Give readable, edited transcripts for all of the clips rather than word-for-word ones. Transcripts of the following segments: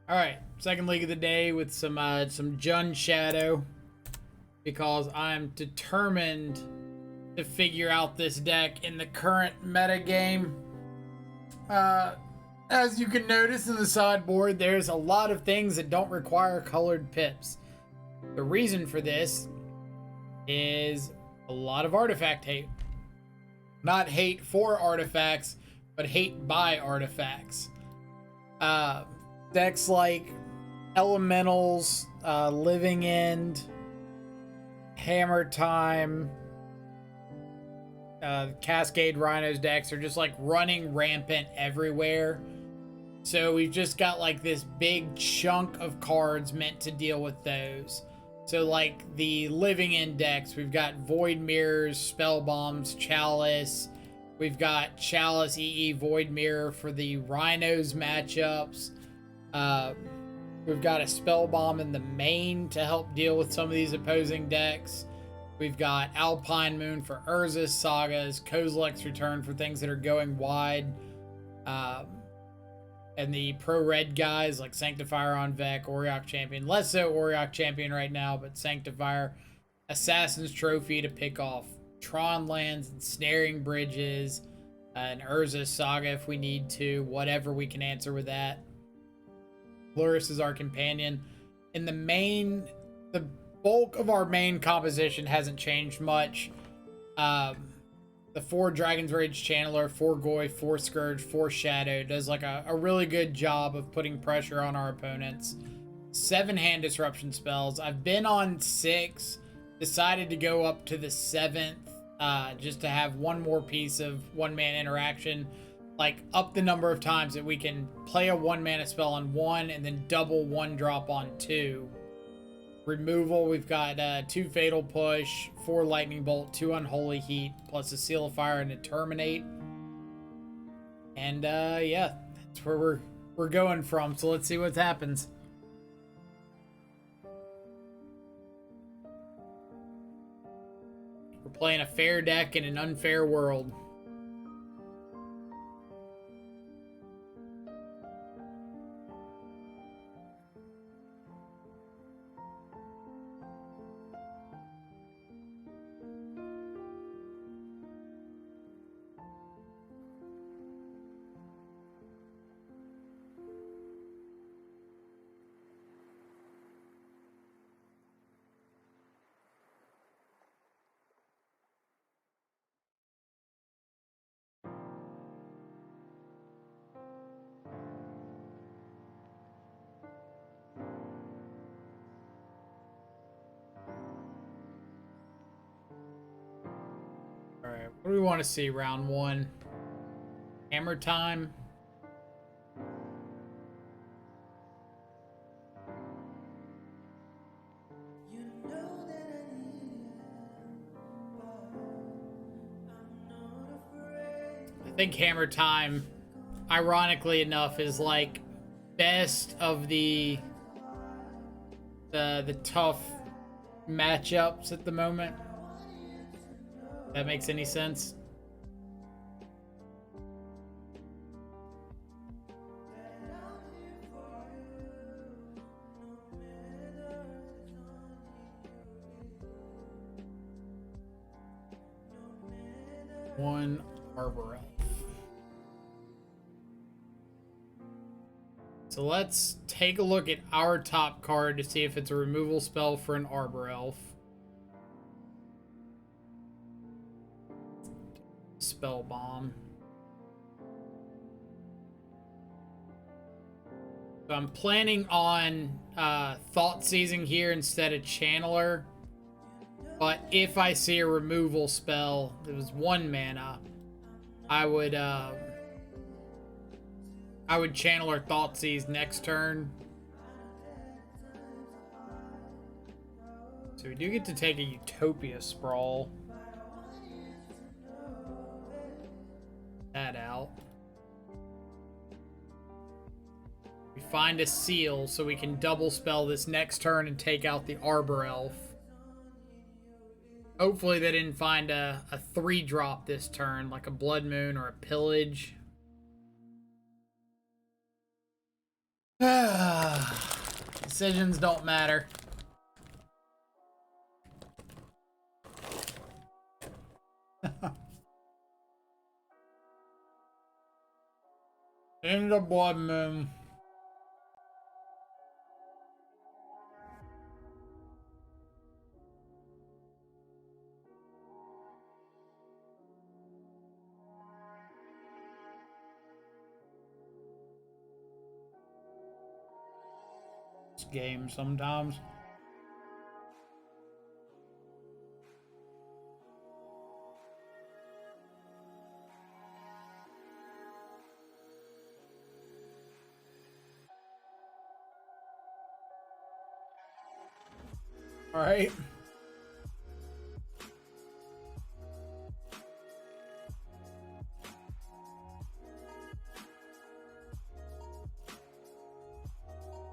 All right, second league of the day with some Jun Shadow, because I'm determined to figure out this deck in the current meta game. As you can notice in the sideboard, there's a lot of things that don't require colored pips. The reason for this is a lot of artifact hate. Not hate for artifacts, but hate by artifacts. Decks like Elementals, Living End, Hammer Time, Cascade Rhinos decks are just like running rampant everywhere. So we've just got like this big chunk of cards meant to deal with those. So like the Living End decks, we've got Void Mirrors, Spellbombs, Chalice. We've got Chalice EE Void Mirror for the Rhinos matchups. We've got a Spellbomb in the main to help deal with some of these opposing decks. We've got Alpine Moon for Urza's Sagas, Kozilek's Return for things that are going wide. And the pro-red guys like Sanctifier on Vec, Auriok Champion. Less so Auriok Champion right now, but Sanctifier. Assassin's Trophy to pick off Tron lands and Snaring Bridges. And Urza's Saga if we need to. Whatever we can answer with that. Lurrus is our companion. In the main, the bulk of our main composition hasn't changed much. The 4 Dragon's Rage Channeler, 4 Goy, 4 Scourge, 4 Shadow does like a really good job of putting pressure on our opponents. 7 hand disruption spells. I've been on 6, decided to go up to the 7th just to have one more piece of one-man interaction. Like up the number of times that we can play a 1-mana spell on 1 and then double 1 drop on 2. Removal, we've got 2 Fatal Push, 4 Lightning Bolt, 2 Unholy Heat, plus a Seal of Fire and a Terminate. And yeah, that's where we're going from. So let's see what happens. We're playing a fair deck in an unfair world. Alright, what do we want to see round 1? Hammer Time. I think Hammer Time, ironically enough, is like best of the tough matchups at the moment. That makes any sense? One Arbor Elf. So let's take a look at our top card to see if it's a removal spell for an Arbor Elf. Spellbomb. So I'm planning on Thought Seizing here instead of Channeler. But if I see a removal spell that was 1 mana, I would Channeler Thoughtseize next turn. So we do get to take a Utopia Sprawl. That out. We find a seal so we can double spell this next turn and take out the Arbor Elf. Hopefully they didn't find a 3-drop this turn, like a Blood Moon or a Pillage. decisions don't matter. In the blood moon. This game sometimes. All right.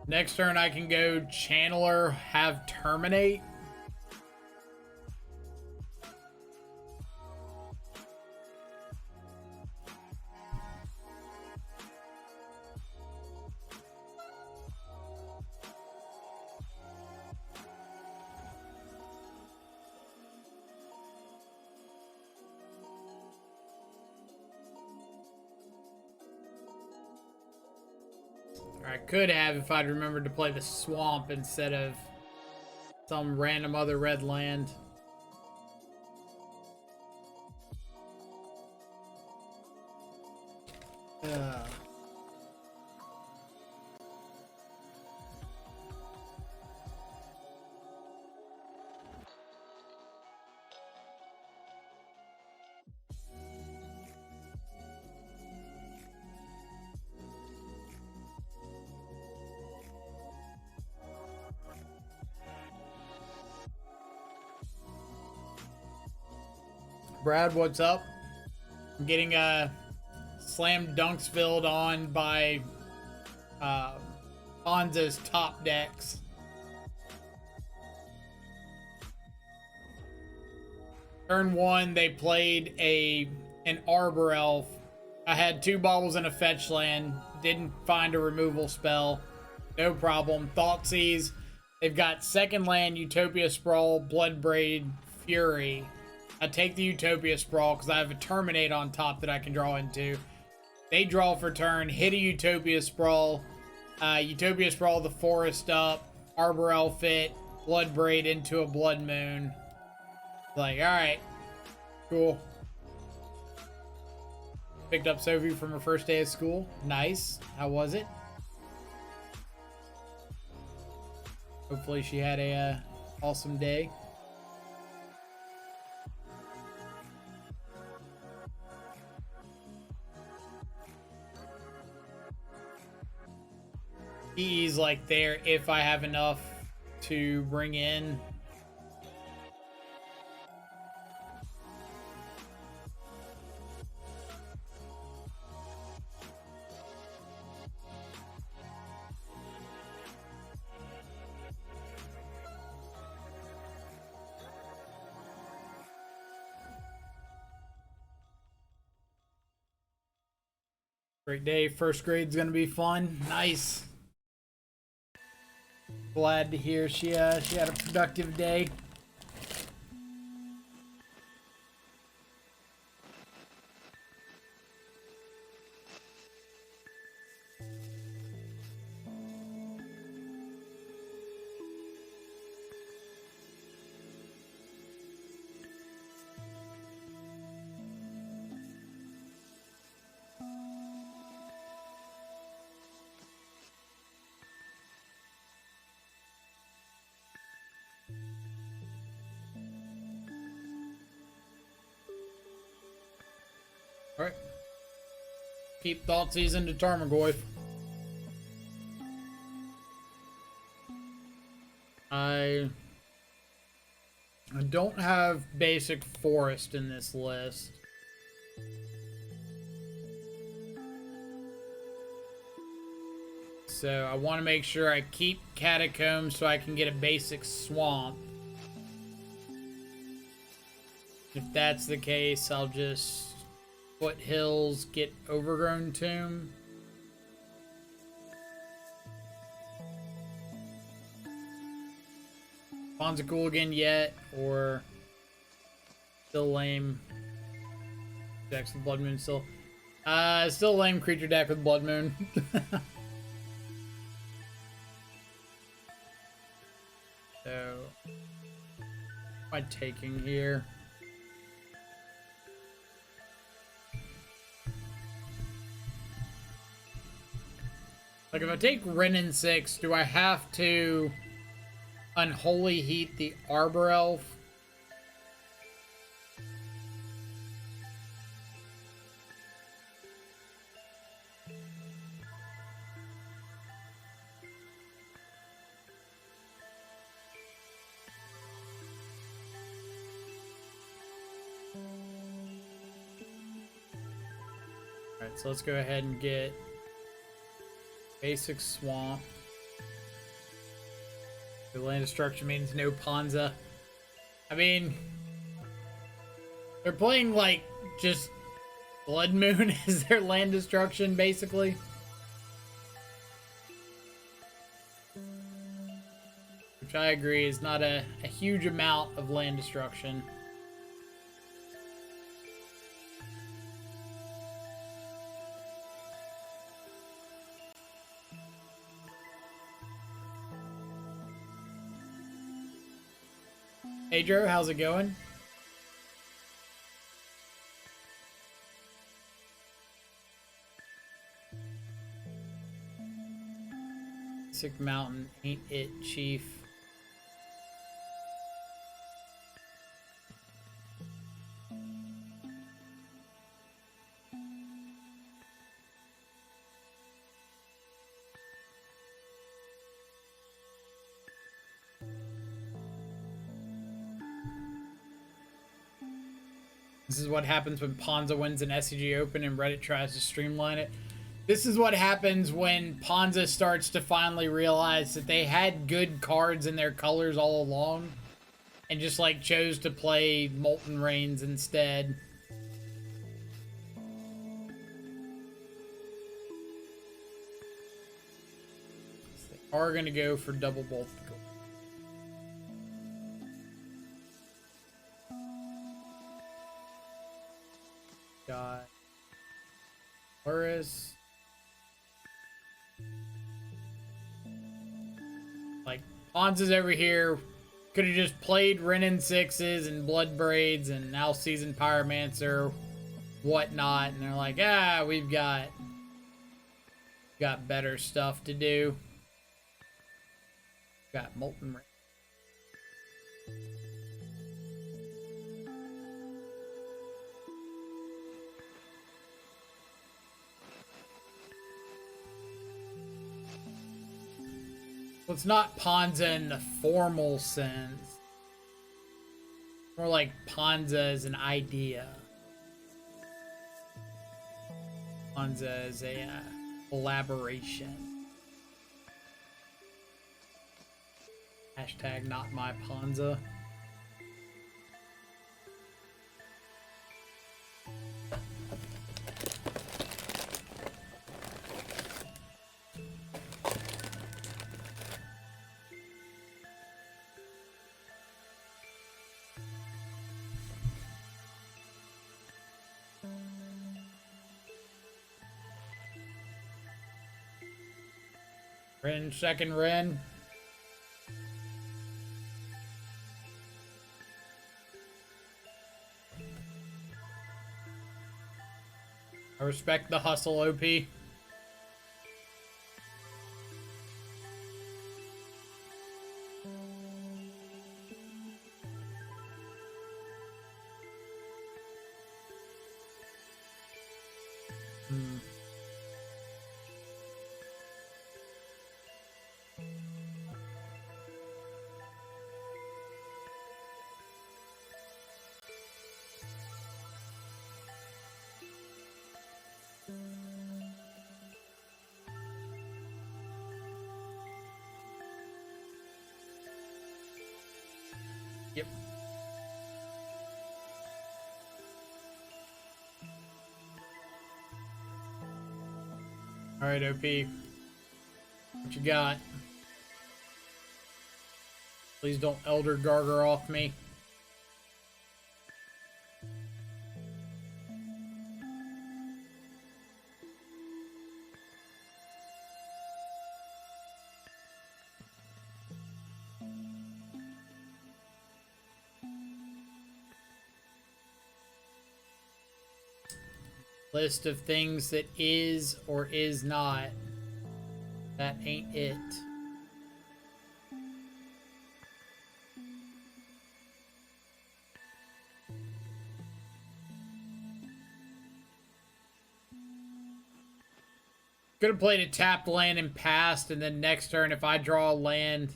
Next turn I can go Channeler, have Terminate. I could have if I'd remembered to play the Swamp instead of some random other red land. Brad, what's up? I'm getting slam dunks filled on by Ponza's top decks. Turn one, they played an Arbor Elf. I had 2 baubles and a fetch land. Didn't find a removal spell. No problem. Thoughtseize. They've got second land, Utopia Sprawl, Bloodbraid, Fury. I take the Utopia Sprawl because I have a Terminate on top that I can draw into. They draw for turn, hit a Utopia Sprawl. Utopia Sprawl the forest up. Arbor Elf it. Bloodbraid into a Blood Moon. Like, alright. Cool. Picked up Sophie from her first day of school. Nice. How was it? Hopefully she had a awesome day. He's like there if I have enough to bring in. Great day. First grade's gonna be fun. Nice. Glad to hear she had a productive day. Alright. Keep Thoughtseize into Tarmogoyf. I don't have basic forest in this list. So I want to make sure I keep Catacombs so I can get a basic swamp. If that's the case, I'll just Foothills, get Overgrown Tomb. Ponza cool again yet, or still lame decks with Blood Moon still? Still lame creature deck with Blood Moon. So, what am I taking here? Like, if I take Renin 6, do I have to Unholy Heat the Arbor Elf? Alright, so let's go ahead and get basic Swamp. The land destruction means no Ponza. I mean, they're playing like just Blood Moon as their land destruction, basically. Which I agree is not a huge amount of land destruction. Hey Drew, how's it going? Sick Mountain, ain't it, Chief? This is what happens when Ponza wins an SCG Open and Reddit tries to streamline it. This is what happens when Ponza starts to finally realize that they had good cards in their colors all along and just like chose to play Molten Rains instead. So they are going to go for double bolt. Got Lurrus. Like, Ponza's over here. Could have just played Renin 6s and Blood Braids and now Seasoned Pyromancer, whatnot. And they're like, we've got better stuff to do. Got Molten Rain. Well, it's not Ponza in the formal sense. More like Ponza is an idea. Ponza is a collaboration. Hashtag not my Ponza. Ren, second Ren. I respect the hustle, OP. Yep. All right, OP. What you got? Please don't Elder Garger off me. List of things that is or is not. That ain't it. Could have played a tapped land and passed, and then next turn, if I draw a land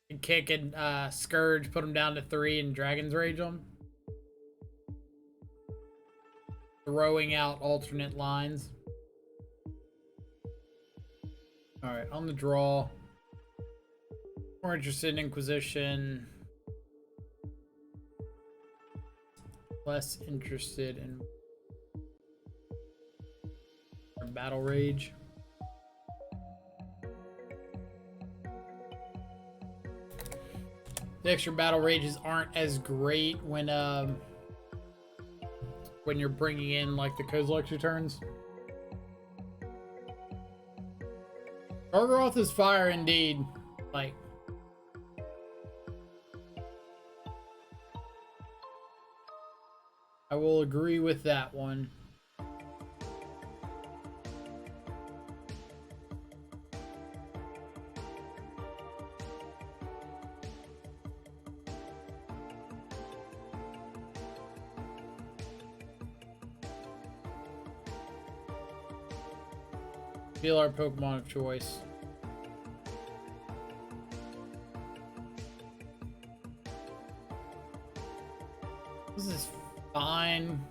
and kick and Scourge, put them down to 3 and Dragon's Rage them. Throwing out alternate lines. Alright, on the draw. More interested in Inquisition. Less interested in Battle Rage. The extra battle rages aren't as great when you're bringing in like the Kozilek's returns. Gargaroth is fire indeed. Like, I will agree with that one. Feel our Pokemon of choice. This is fine.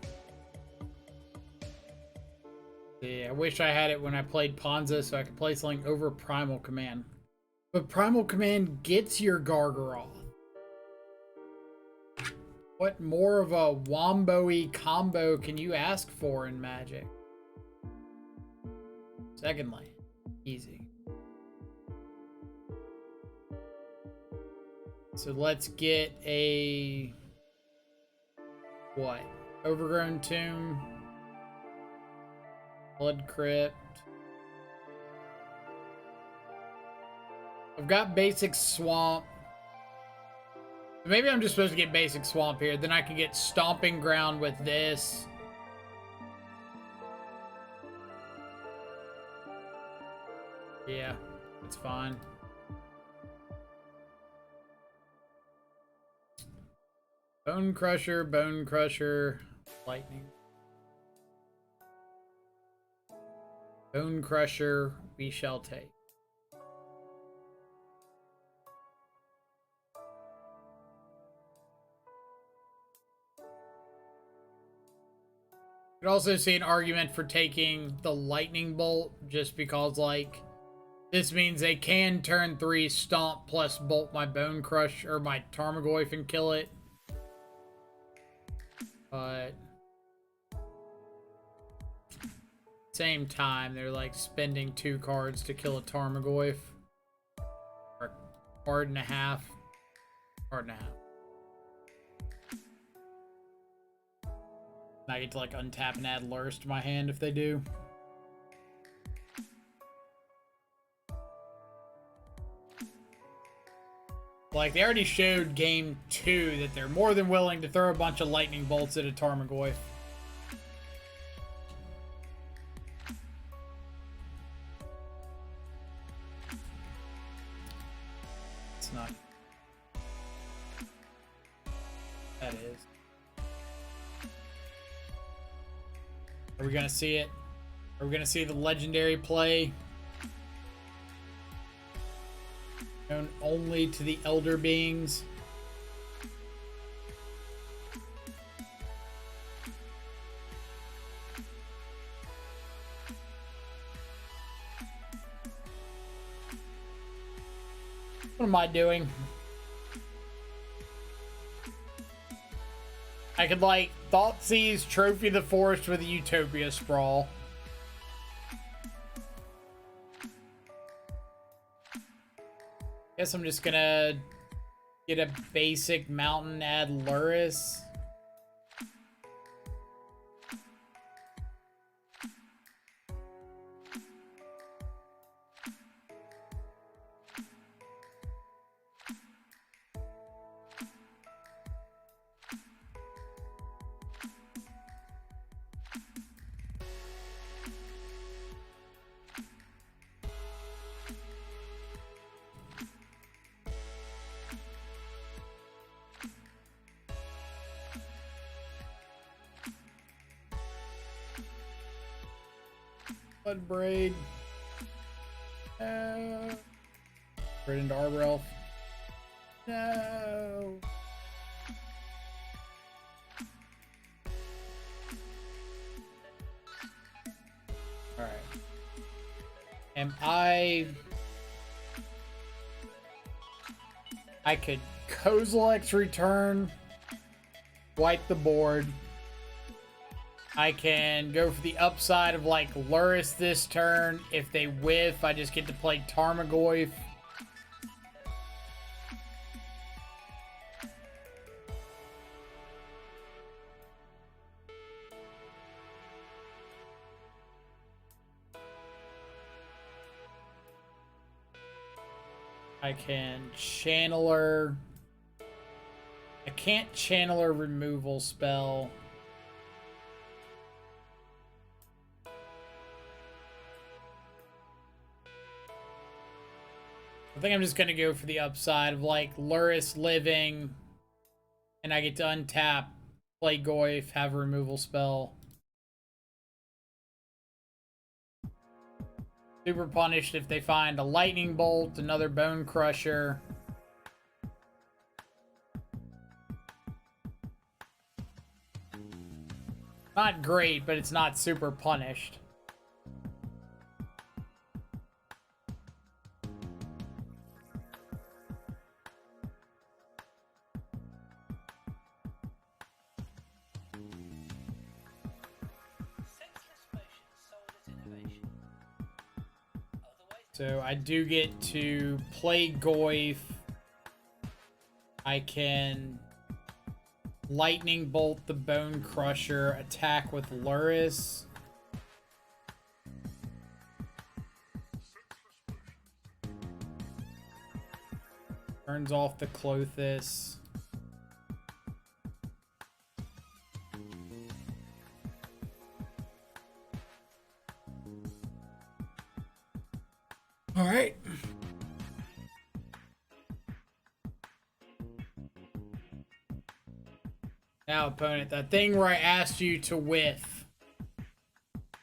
Yeah, I wish I had it when I played Ponza so I could play something over Primal Command. But Primal Command gets your Gargaroth. What more of a wombo-y combo can you ask for in Magic? Second lane. Easy. So let's get a... what? Overgrown Tomb. Blood Crypt. I've got Basic Swamp. Maybe I'm just supposed to get Basic Swamp here. Then I can get Stomping Ground with this. Yeah, it's fine. Bone Crusher, Lightning. Bone Crusher, we shall take. You could also see an argument for taking the Lightning Bolt, just because, like, this means they can turn 3 Stomp plus Bolt my Bone Crush or my Tarmogoyf and kill it. But same time, they're like spending 2 cards to kill a Tarmogoyf. Or a card and a half. Card and a half. And I get to like untap and add Lurrus to my hand if they do. Like, they already showed game 2 that they're more than willing to throw a bunch of lightning bolts at a Tarmogoyf. It's not. That is. Are we gonna see it? Are we gonna see the legendary play? Known only to the Elder Beings. What am I doing? I could like Thoughtseize, Trophy the Forest with a Utopia Sprawl. Guess I'm just gonna Get a basic mountain, add Lurrus. Blood Braid. No. Right into Arbor Elf. No. Alright. Am I could Kozilek's return, wipe the board. I can go for the upside of like Lurrus this turn. If they whiff, I just get to play Tarmogoyf. I can Channeler. I can't Channeler removal spell. I think I'm just gonna go for the upside of like Lurrus living, and I get to untap, play Goyf, have a removal spell. Super punished if they find a lightning bolt, another bone crusher. Not great, but it's not super punished. So I do get to play Goyf. I can lightning bolt the Bone Crusher, attack with Lurrus. Turns off the Clothis. All right. Now, opponent, that thing where I asked you to whiff.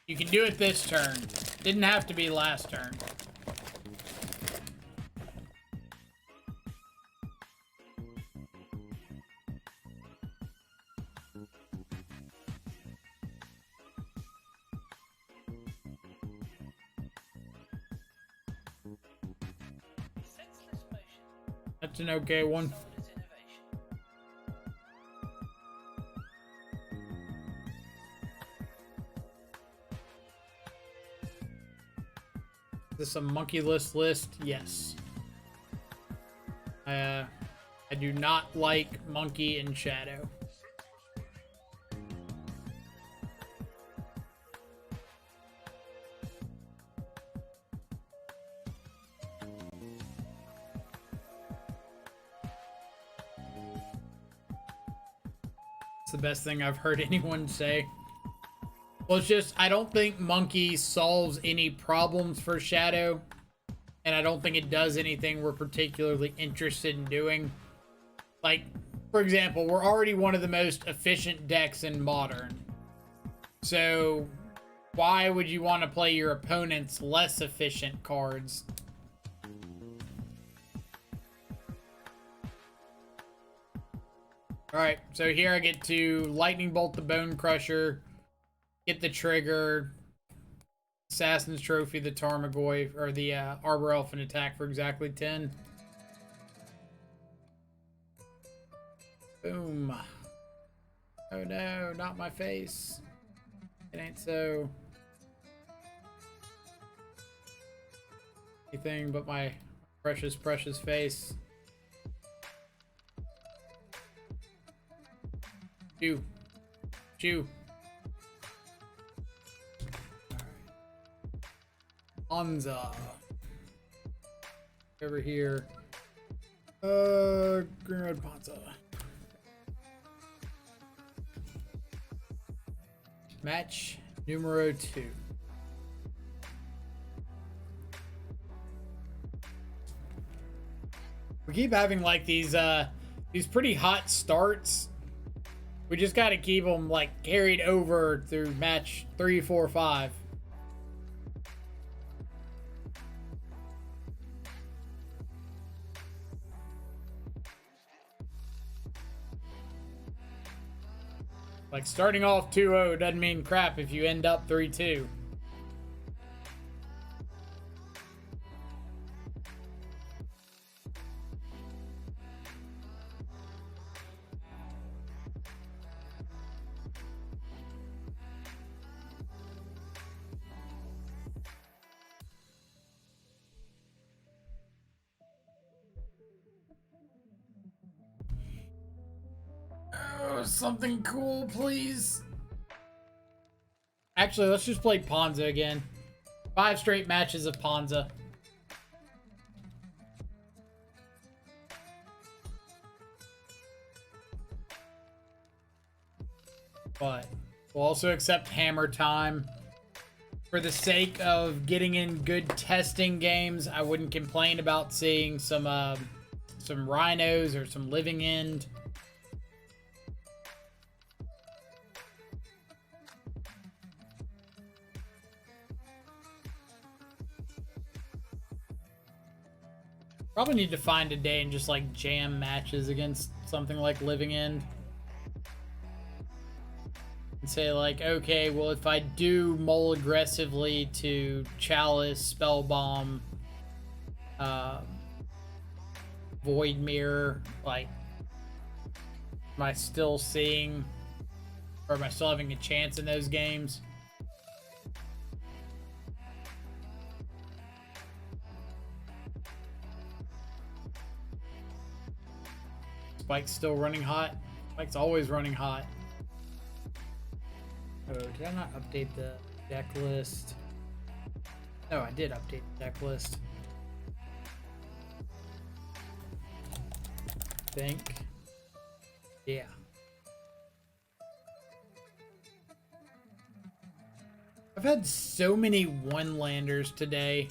You can do it this turn. Didn't have to be last turn. That's an okay one. Is this a monkey list? Yes. I do not like monkey and shadow. It's the best thing I've heard anyone say. Well, it's just, I don't think Monkey solves any problems for Shadow. And I don't think it does anything we're particularly interested in doing. Like, for example, we're already one of the most efficient decks in Modern. So, why would you want to play your opponent's less efficient cards? Alright, so here I get to Lightning Bolt the Bone Crusher, get the trigger, Assassin's Trophy the Tarmogoyf, or the Arbor Elf and attack for exactly 10. Boom. Oh no, not my face. It ain't so. Anything but my precious, precious face. Chew. Chew. Ponza. Over here. Green red Ponza. Match numero 2. We keep having like these pretty hot starts. We just got to keep them like carried over through match 3, 4, 5. Like starting off 2-0 doesn't mean crap if you end up 3-2. Oh, something cool, please. Actually, let's just play Ponza again. 5 straight matches of Ponza. But we'll also accept hammer time. For the sake of getting in good testing games, I wouldn't complain about seeing some rhinos or some living end. Probably need to find a day and just like jam matches against something like living end. And say like, okay, well if I do mull aggressively to Chalice, Spellbomb, Void Mirror, like, am I still seeing, or am I still having a chance in those games? Spike's still running hot. Spike's always running hot. Oh, did I not update the deck list? No, I did update the deck list. I think. Yeah. I've had so many one-landers today.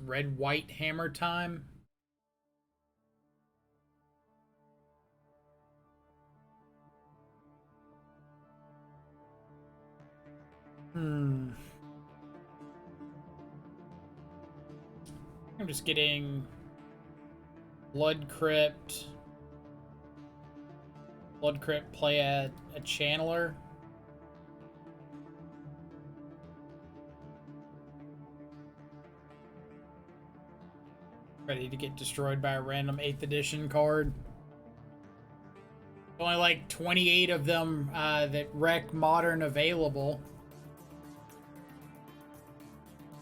Red-white hammer time. I'm just getting Blood Crypt. Blood Crypt play a channeler. Ready to get destroyed by a random 8th edition card. Only like 28 of them that rec modern available.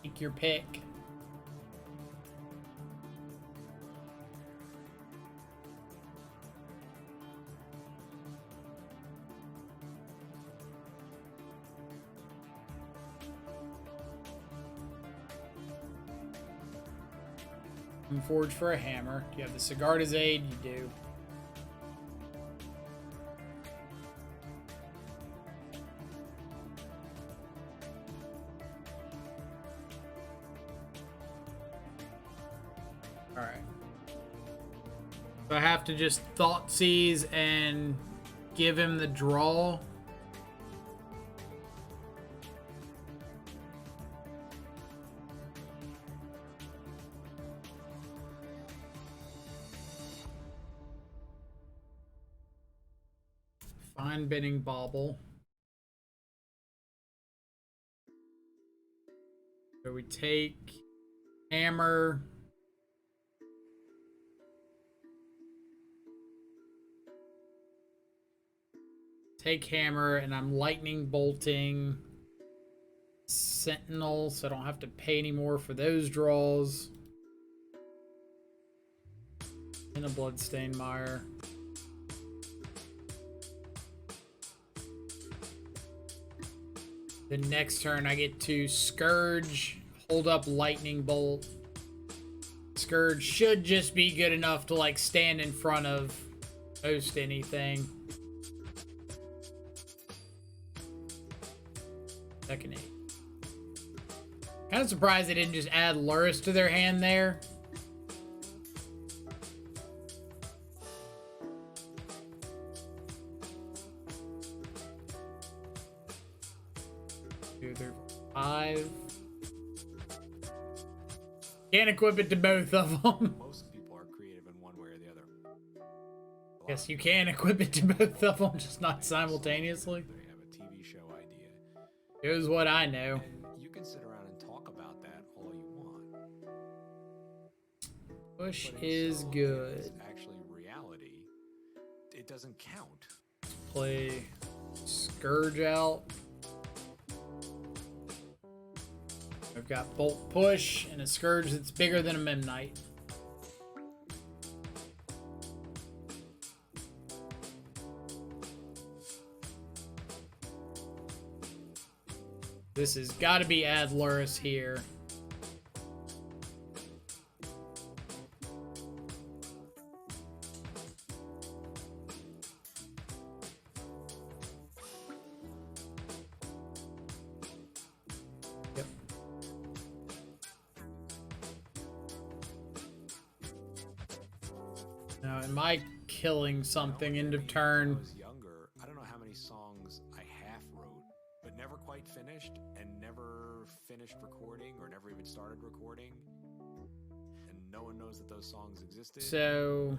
Take your pick. Forge for a hammer. Do you have the Sigarda's Aid? You do. Alright. So I have to just Thought Seize and give him the draw. Bending Bauble. So we take hammer. take hammer, and I'm lightning bolting Sentinel, so I don't have to pay anymore for those draws. And a Bloodstained Mire. The next turn I get to Scourge, hold up Lightning Bolt. Scourge should just be good enough to like stand in front of most anything. Second 8. Kind of surprised they didn't just add Lurrus to their hand there. Two, three, 5. Can't equip it to both of them. Most people are creative in one way or the other. Yes, you can equip it to both of them, just not simultaneously. They have a TV show idea. Here's what I know. And you can sit around and talk about that all you want. Push But is until good. it's actually reality, it doesn't count. Play Scourge out. I've got Bolt Push and a Scourge that's bigger than a Memnite. This has got to be add Lurrus here. Yep. Now, am I killing something end of turn? When I was younger, I don't know how many songs I half wrote, but never quite finished, and never finished recording, or never even started recording. And no one knows that those songs existed. So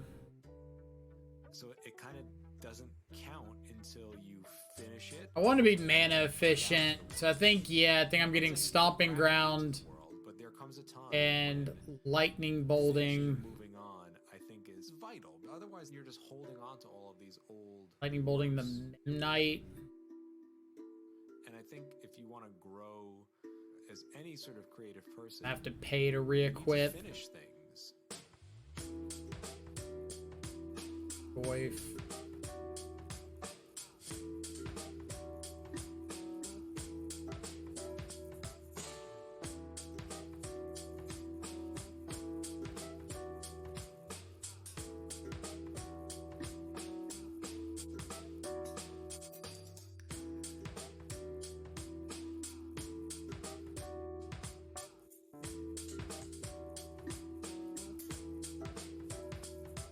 it kind of doesn't count until you finish it. I want to be mana efficient. So I think I'm getting Stomping Ground But there comes a time and when Lightning Bolting. moving on, I think, is vital. Otherwise, you're just holding on to all of these old. Lightning Bolting the Memnite. And I think if you want to grow as any sort of creative person, I have to pay to you need to re-equip. finish things. Boy.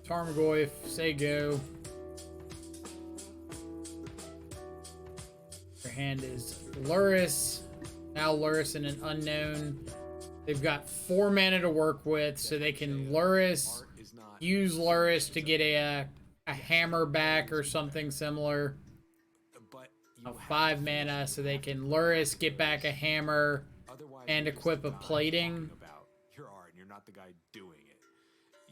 Tarmogoyf, say go. Their hand is Lurrus. Now Lurrus in an unknown. They've got 4 mana to work with, so they can Lurrus, use Lurrus to get a hammer back or something similar. But 5 mana, so they can Lurrus, get back a hammer, and equip a plating. About your art, and you're not the guy doing it.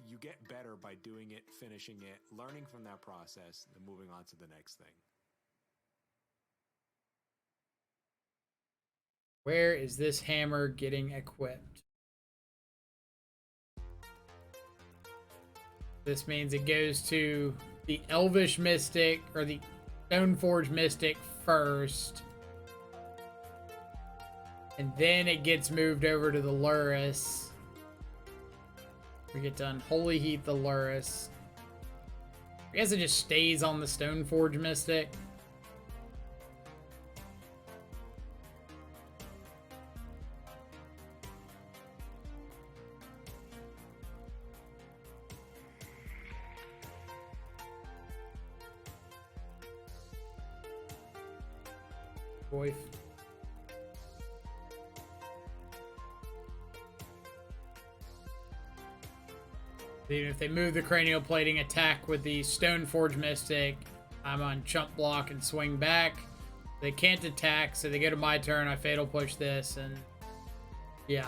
You get better by doing it, finishing it, learning from that process, and moving on to the next thing. Where is this hammer getting equipped? This means it goes to the Elvish Mystic, or the Stoneforge Mystic first. And then it gets moved over to the Lurrus. We get done Holy Heat the Lurrus. I guess it just stays on the Stoneforge Mystic. Boy. Even if they move the cranial plating attack with the Stoneforge Mystic, I'm on chump block and swing back. They can't attack, so they go to my turn. I fatal push this, and yeah.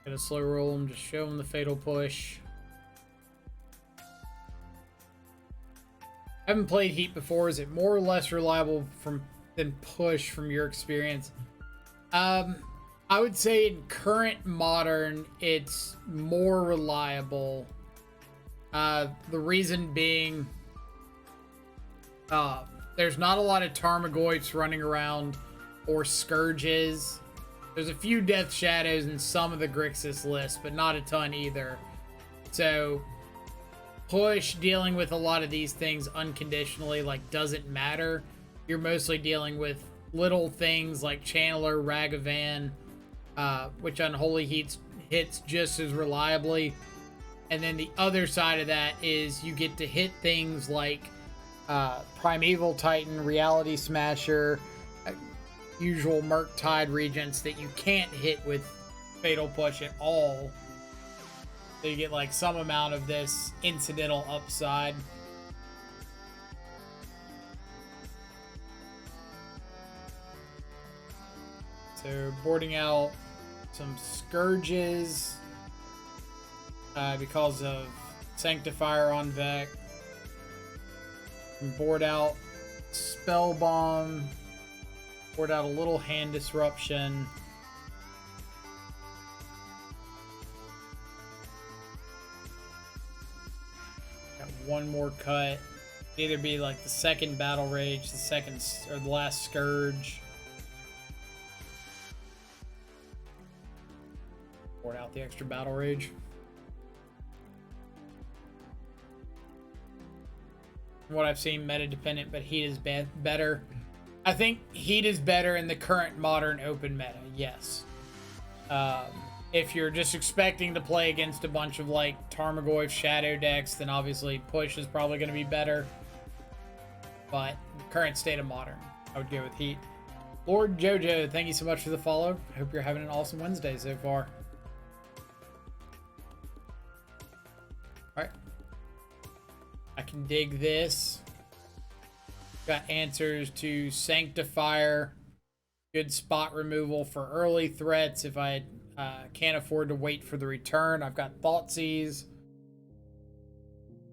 Gonna slow roll him, just show him the fatal push. I haven't played Heat before. Is it more or less reliable than push from your experience? I would say in current modern, it's more reliable. The reason being, there's not a lot of Tarmogoyfs running around or Scourges. There's a few Death Shadows in some of the Grixis lists, but not a ton either. So push, dealing with a lot of these things unconditionally, like, doesn't matter. You're mostly dealing with little things like Channeler, Ragavan, which Unholy hits just as reliably. And then the other side of that is you get to hit things like Primeval Titan, Reality Smasher, usual Murktide regents that you can't hit with Fatal Push at all. So you get like some amount of this incidental upside. So boarding out some Scourges because of Sanctifier on Vec. And board out Spellbomb. Board out a little Hand Disruption. Got one more cut. Either be like the second Battle Rage, the second or the last Scourge. Board out the extra Battle Rage. From what I've seen, meta dependent, but Heat is better. I think Heat is better in the current modern open meta, yes. If you're just expecting to play against a bunch of like Tarmogoyf Shadow decks, then obviously Push is probably going to be better. But the current state of modern, I would go with Heat. Lord Jojo, thank you so much for the follow. Hope you're having an awesome Wednesday so far. Alright. I can dig this. Got answers to Sanctifier. Good spot removal for early threats if I can't afford to wait for the return. I've got Thoughtseize.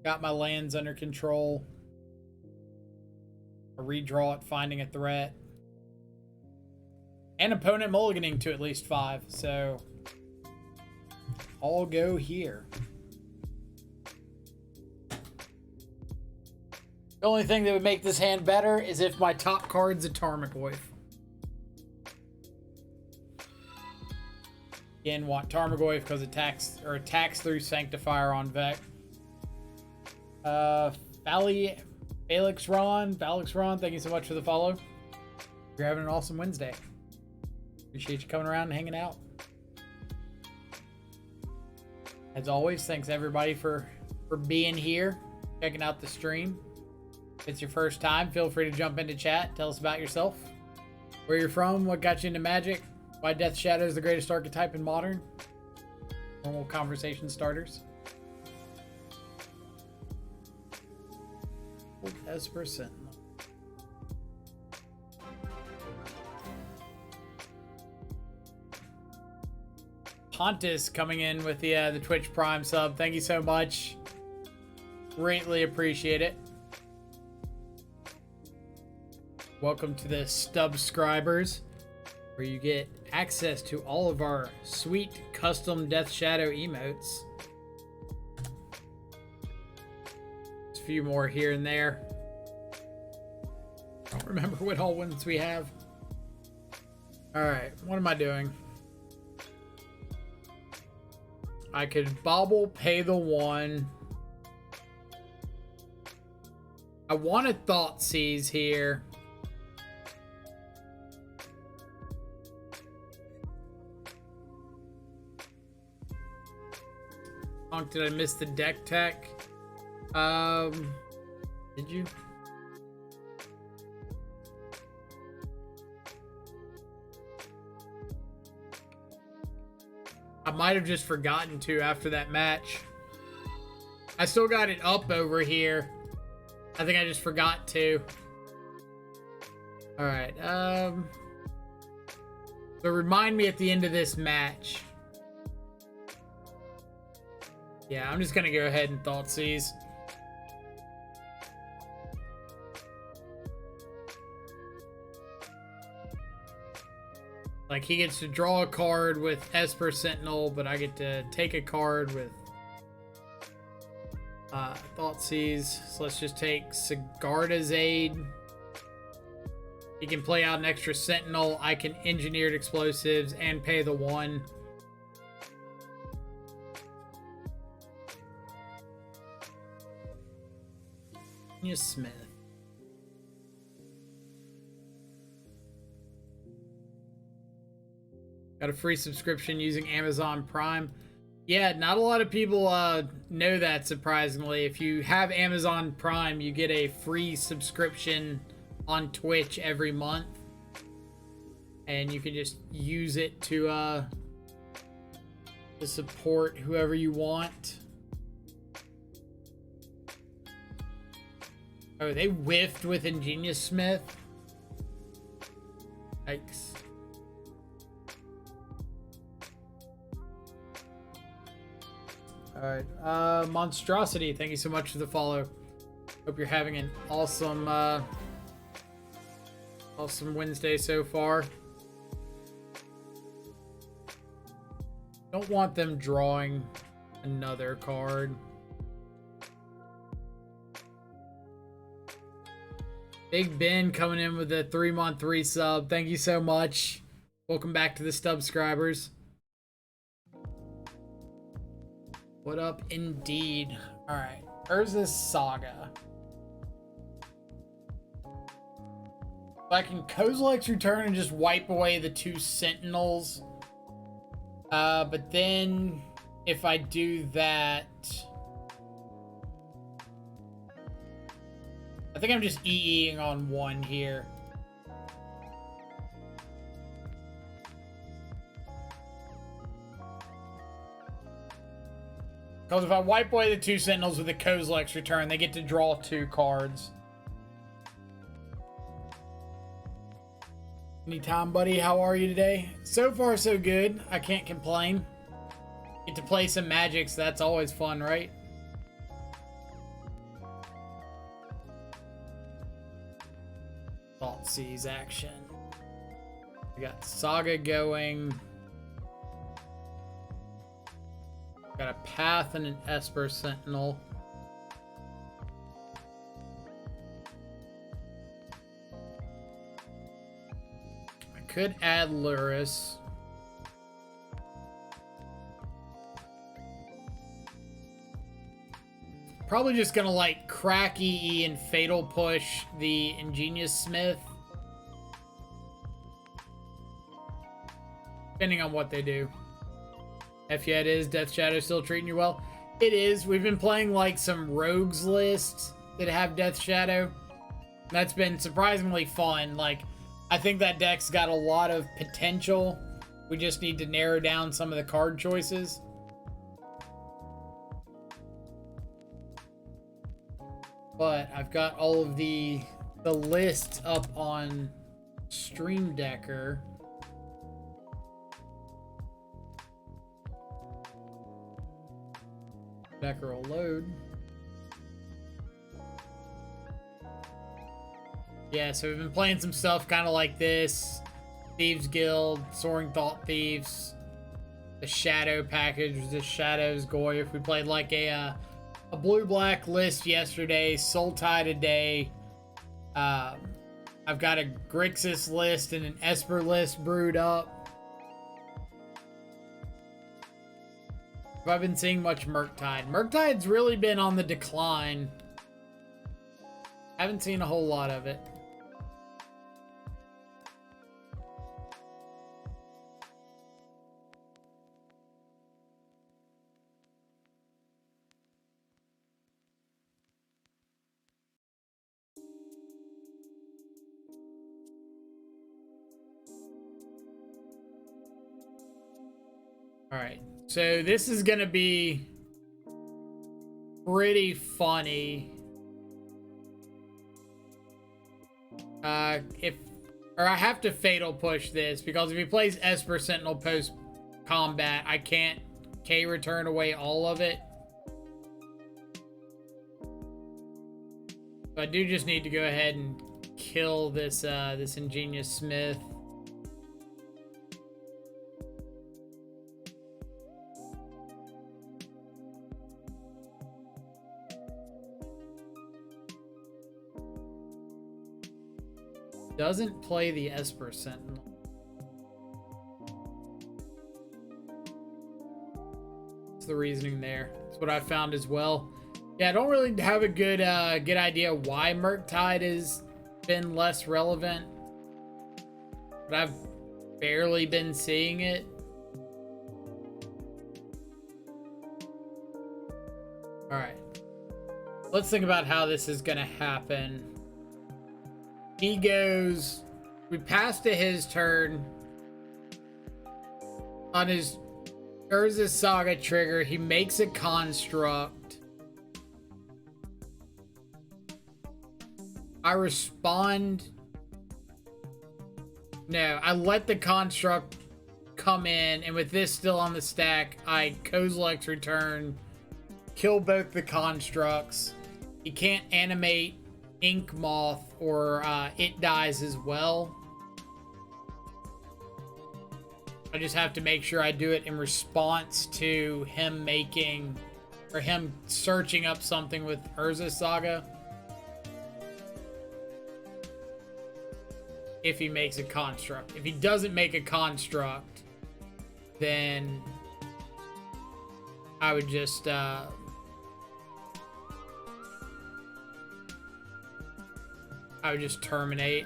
Got my lands under control. A redraw it, finding a threat. And opponent mulliganing to at least 5. So I'll go here. The only thing that would make this hand better is if my top card's a Tarmogoyf. Again, want Tarmogoyf because it attacks through Sanctifier on Vec. Felix Ron, thank you so much for the follow. You're having an awesome Wednesday. Appreciate you coming around and hanging out. As always, thanks everybody for being here, checking out the stream. If it's your first time, feel free to jump into chat. Tell us about yourself, where you're from, what got you into Magic, why Death Shadow is the greatest archetype in Modern. Normal conversation starters. Esper Sentinel. Pontus coming in with the Twitch Prime sub. Thank you so much. Greatly appreciate it. Welcome to the Stubscribers, where you get access to all of our sweet custom Death Shadow emotes. There's a few more here and there. I don't remember what all ones we have. Alright, what am I doing? I could bobble, pay the 1. I wanted Thoughtseize here. Did I miss the deck tech? Did you? I might have just forgotten to after that match. I still got it up over here. I think I just forgot to. Alright, so remind me at the end of this match. Yeah, I'm just gonna go ahead and Thoughtseize. Like, he gets to draw a card with Esper Sentinel, but I get to take a card with Thoughtseize. So let's just take Sigarda's Aid. He can play out an extra Sentinel. I can Engineered Explosives and pay the 1. Smith. Got a free subscription using Amazon Prime. Yeah, not a lot of people know that, surprisingly. If you have Amazon Prime, you get a free subscription on Twitch every month. And you can just use it to support whoever you want. Oh, they whiffed with Ingenious Smith. Yikes. Alright, Monstrosity, thank you so much for the follow. Hope you're having an awesome, awesome Wednesday so far. Don't want them drawing another card. Big Ben coming in with a 3-month resub. Thank you so much. Welcome back to the subscribers. What up, indeed? All right, Urza's Saga. I can Kozilek's Return and just wipe away the 2 Sentinels. But then if I do that, I think I'm just EEing on 1 here. Because if I wipe away the 2 Sentinels with the Kozilek's Return, they get to draw 2 cards. Anytime, buddy. How are you today? So far, so good. I can't complain. Get to play some Magic, so that's always fun, right? Thoughtseize action. We got Saga going. Got a Path and an Esper Sentinel. I could add Lurrus. Probably just gonna like crack EE and Fatal Push the Ingenious Smith. Depending on what they do. F yeah, it is. Death Shadow still treating you well? It is. We've been playing like some rogues lists that have Death Shadow. That's been surprisingly fun. Like, I think that deck's got a lot of potential. We just need to narrow down some of the card choices. But I've got all of the lists up on Stream Decker. Decker will load. Yeah, so we've been playing some stuff kind of like this. Thieves Guild, Soaring Thought Thieves, the Shadow package, the Shadows Goyf. We played like a blue-black list yesterday, Sultai today. I've got a Grixis list and an Esper list brewed up. Have I been seeing much Murktide? Murktide's really been on the decline. Haven't seen a whole lot of it. All right, so this is gonna be pretty funny. I have to Fatal Push this because if he plays Esper Sentinel post combat, I can't K return away all of it. I do just need to go ahead and kill this this ingenious smith. Doesn't play the Esper Sentinel. That's the reasoning there. That's what I found as well. Yeah, I don't really have a good good idea why Murktide has been less relevant, but I've barely been seeing it. All right, let's think about how this is gonna happen. He goes, we pass to his turn. On his Urza's Saga trigger, he makes a construct. I respond. No, I let the construct come in, and with this still on the stack, I Kozilek's return, kill both the constructs. He can't animate Ink Moth or it dies as well. I just have to make sure I do it in response to him making or him searching up something with Urza's Saga. If he makes a construct. If he doesn't make a construct, then I would just terminate.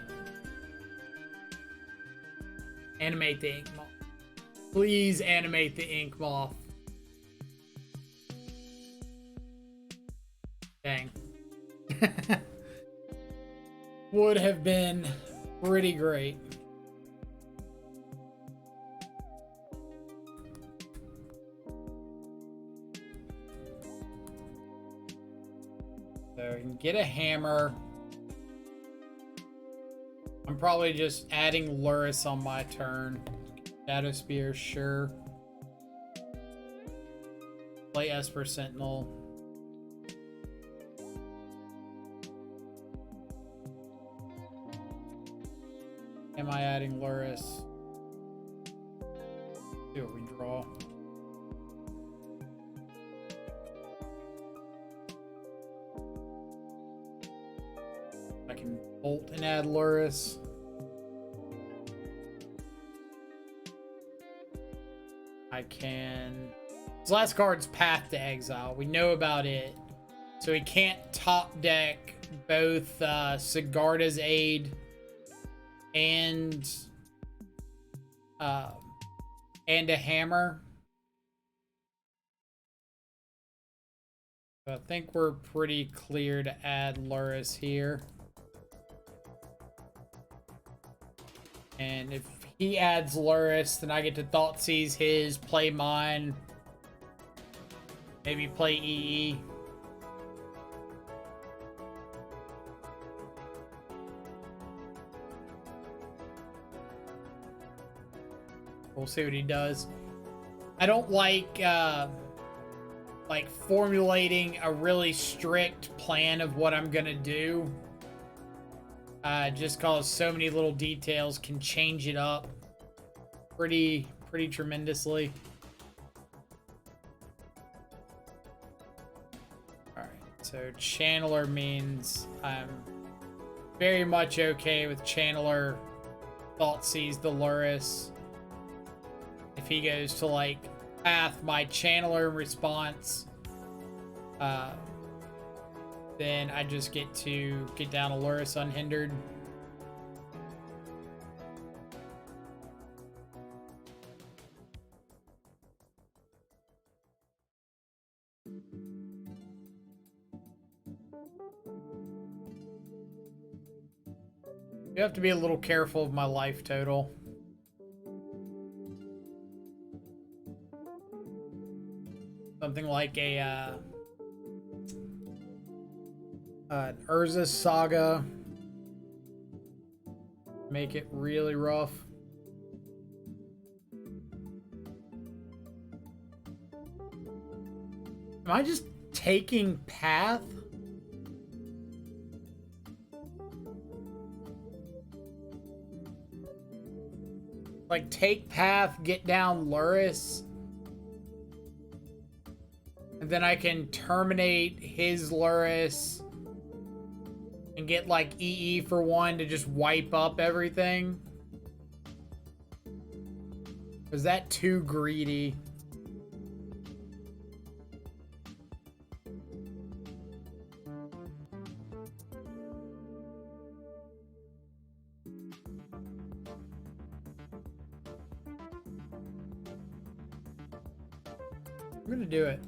Animate the Ink Moth. Please animate the Ink Moth. Dang. Would have been pretty great. So I can get a hammer. I'm probably just adding Lurrus on my turn. Shadow Spear, sure. Play Esper Sentinel. Am I adding Lurrus? See what we draw. I can bolt and add Lurrus. I can... His last card's Path to Exile. We know about it. So he can't top deck both Sigarda's Aid and a hammer. So I think we're pretty clear to add Lurrus here. And if he adds Lurrus, then I get to Thoughtseize his, play mine, maybe play EE. We'll see what he does. I don't like formulating a really strict plan of what I'm gonna do. Just cause so many little details can change it up pretty tremendously. Alright, so Channeler means I'm very much okay with Channeler Thoughtseize the Lurrus. If he goes to like Path my Channeler in response, then I just get to get down a Lurrus unhindered. You have to be a little careful of my life total. Something like a Urza's Saga. Make it really rough. Am I just taking Path? like take path, get down Lurrus, and then I can terminate his Lurrus and get like EE for 1 to just wipe up everything. Was that too greedy? I'm gonna do it.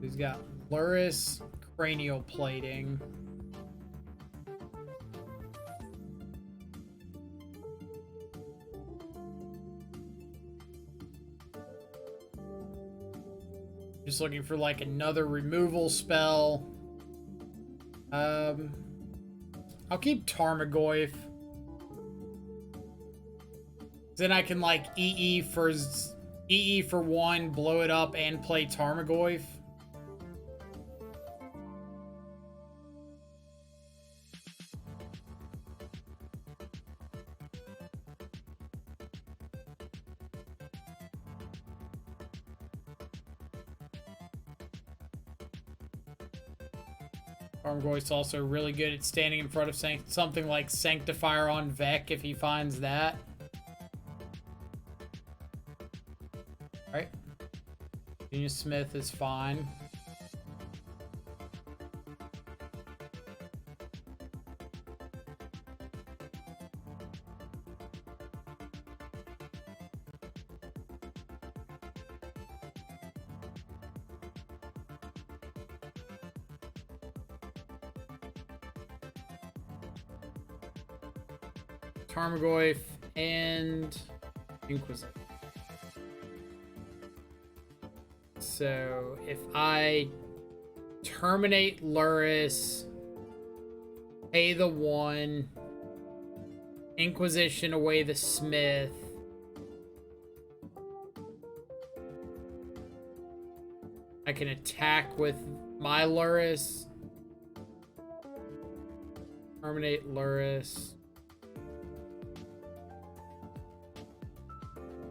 He's got Lurrus, cranial plating. Just looking for like another removal spell. I'll keep Tarmogoyf. Then I can like EE for 1, blow it up, and play Tarmogoyf. Tarmogoyf's also really good at standing in front of something like Sanctifier on Vec if he finds that. Alright. Genius Smith is fine. Tarmogoyf and Inquisitor. So if I terminate Lurrus, pay the 1, Inquisition away the Smith, I can attack with my Lurrus, terminate Lurrus,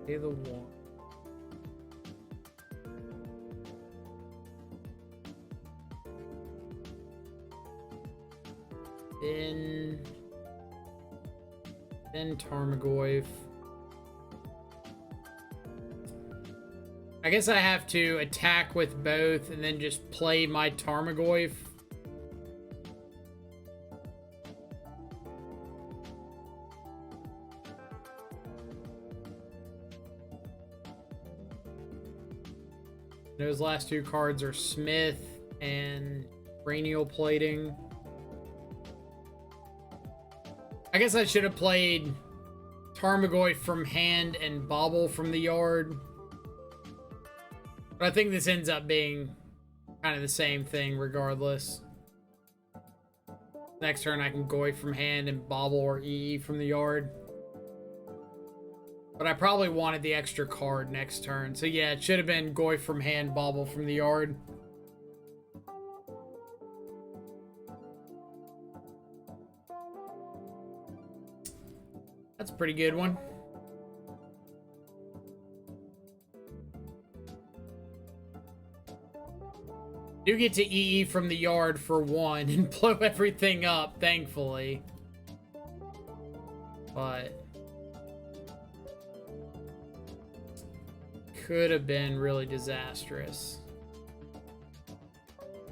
pay the 1. Then Tarmogoyf. I guess I have to attack with both and then just play my Tarmogoyf. Those last 2 cards are Smith and Cranial Plating. I guess I should have played Tarmogoyf from hand and Bauble from the yard. But I think this ends up being kind of the same thing regardless. Next turn I can Goyf from hand and Bauble or EE from the yard. But I probably wanted the extra card next turn. So yeah, it should have been Goyf from hand, Bauble from the yard. That's a pretty good one. Do get to EE from the yard for 1 and blow everything up, thankfully. But could have been really disastrous.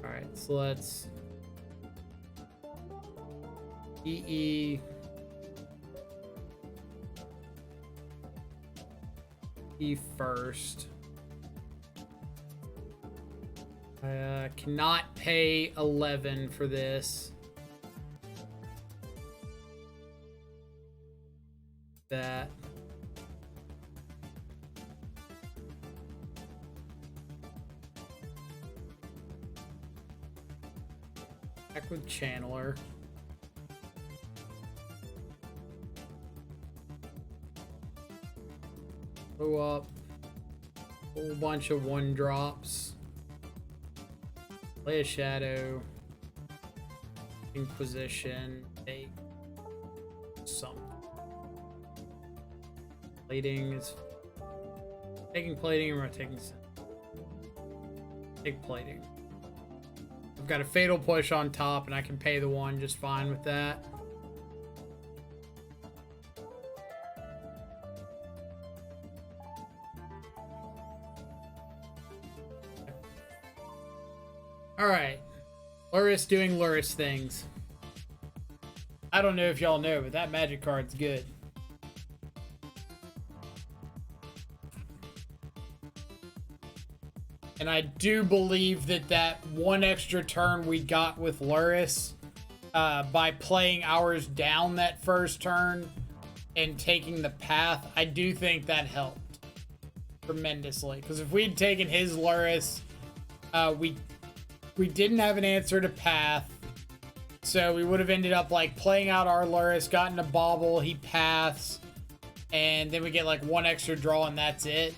Alright, so let's EE first. I cannot pay 11 for this. That. Back with Channeler. Go up. Whole bunch of 1-drops. Play a shadow. Inquisition. Take something. Plating is taking plating, or am I taking some? Take plating. I've got a fatal push on top, and I can pay the 1 just fine with that. Alright. Lurrus doing Lurrus things. I don't know if y'all know, but that magic card's good. And I do believe that 1 extra turn we got with Lurrus, by playing ours down that first turn and taking the path, I do think that helped tremendously. Because if we'd taken his Lurrus, we didn't have an answer to path, so we would have ended up like playing out our Lurrus, gotten a bauble, he paths, and then we get like 1 extra draw and that's it.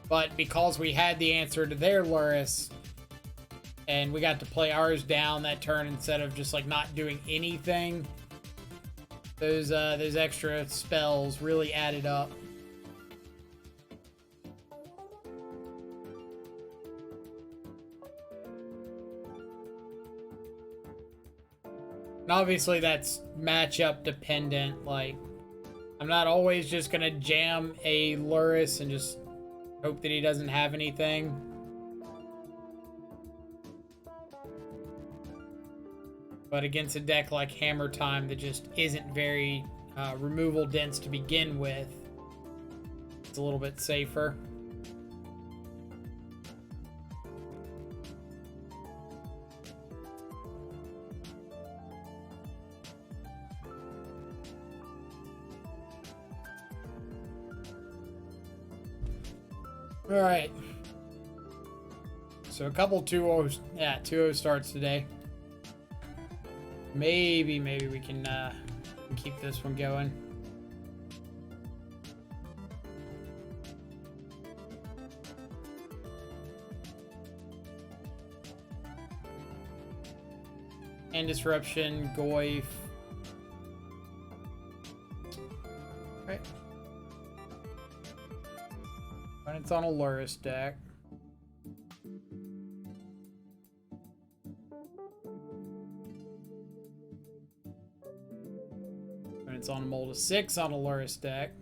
But because we had the answer to their Lurrus, and we got to play ours down that turn instead of just like not doing anything, those extra spells really added up. And obviously that's matchup dependent. Like, I'm not always just gonna jam a Lurrus and just hope that he doesn't have anything. But against a deck like Hammer Time that just isn't very removal dense to begin with, it's a little bit safer. All right. So a couple 2-0s, 2-0 starts today. Maybe we can keep this one going. And Disruption, Goyf. Right. When it's on a Lurrus deck. When it's on a mold of 6 on a Lurrus deck.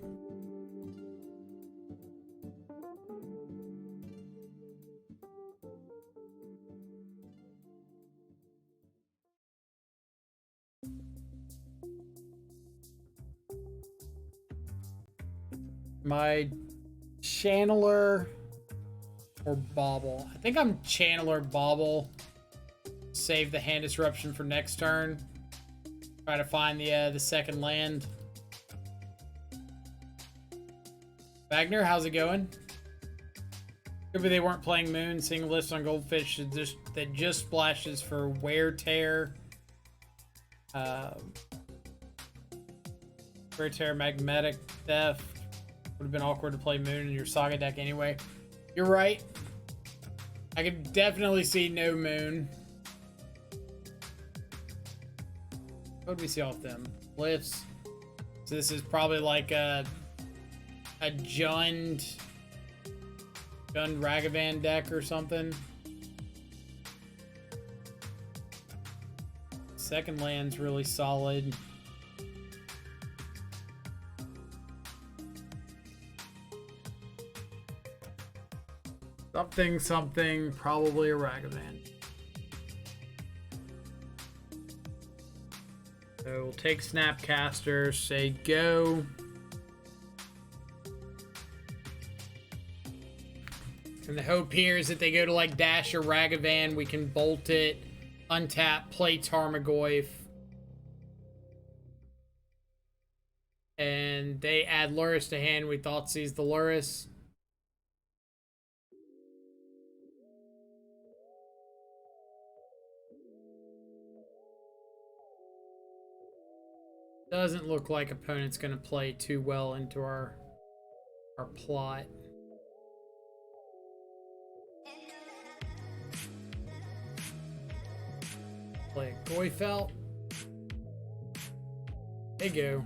My Channeler or Bauble. I think I'm Channeler Bauble. Save the hand disruption for next turn. Try to find the second land. Wagner, how's it going? Could be they weren't playing Moon. Seeing a list on Goldfish that just splashes for Wear Tear. Wear Tear, Magnetic Theft. Would have been awkward to play Moon in your Saga deck anyway. You're right. I could definitely see no Moon. What do we see off them? Glyphs. So this is probably like a Jund Ragavan deck or something. Second land's really solid. Something, probably a Ragavan. So we'll take Snapcaster, say go. And the hope here is that they go to like dash or Ragavan, we can bolt it, untap, play Tarmogoyf. And they add Lurrus to hand, we thought sees the Lurrus. Doesn't look like opponent's gonna play too well into our plot. Play a Goyfelt. There you go.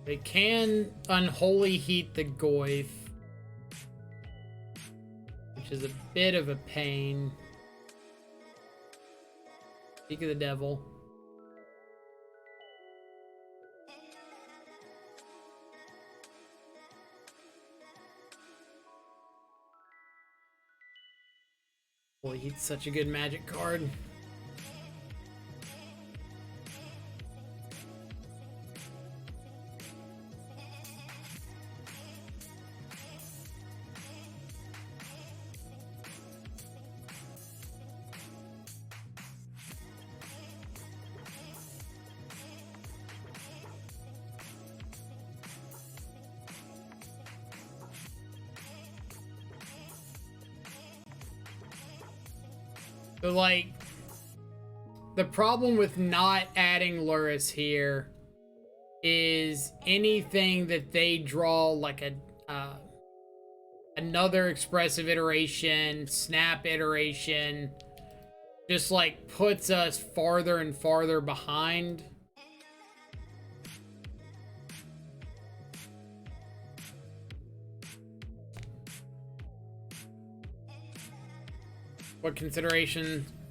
They can unholy heat the Goyf, which is a bit of a pain. Speak of the devil. Holy heat's such a good magic card. So, like, the problem with not adding Lurrus here is anything that they draw, like another expressive iteration, snap iteration, just like puts us farther and farther behind.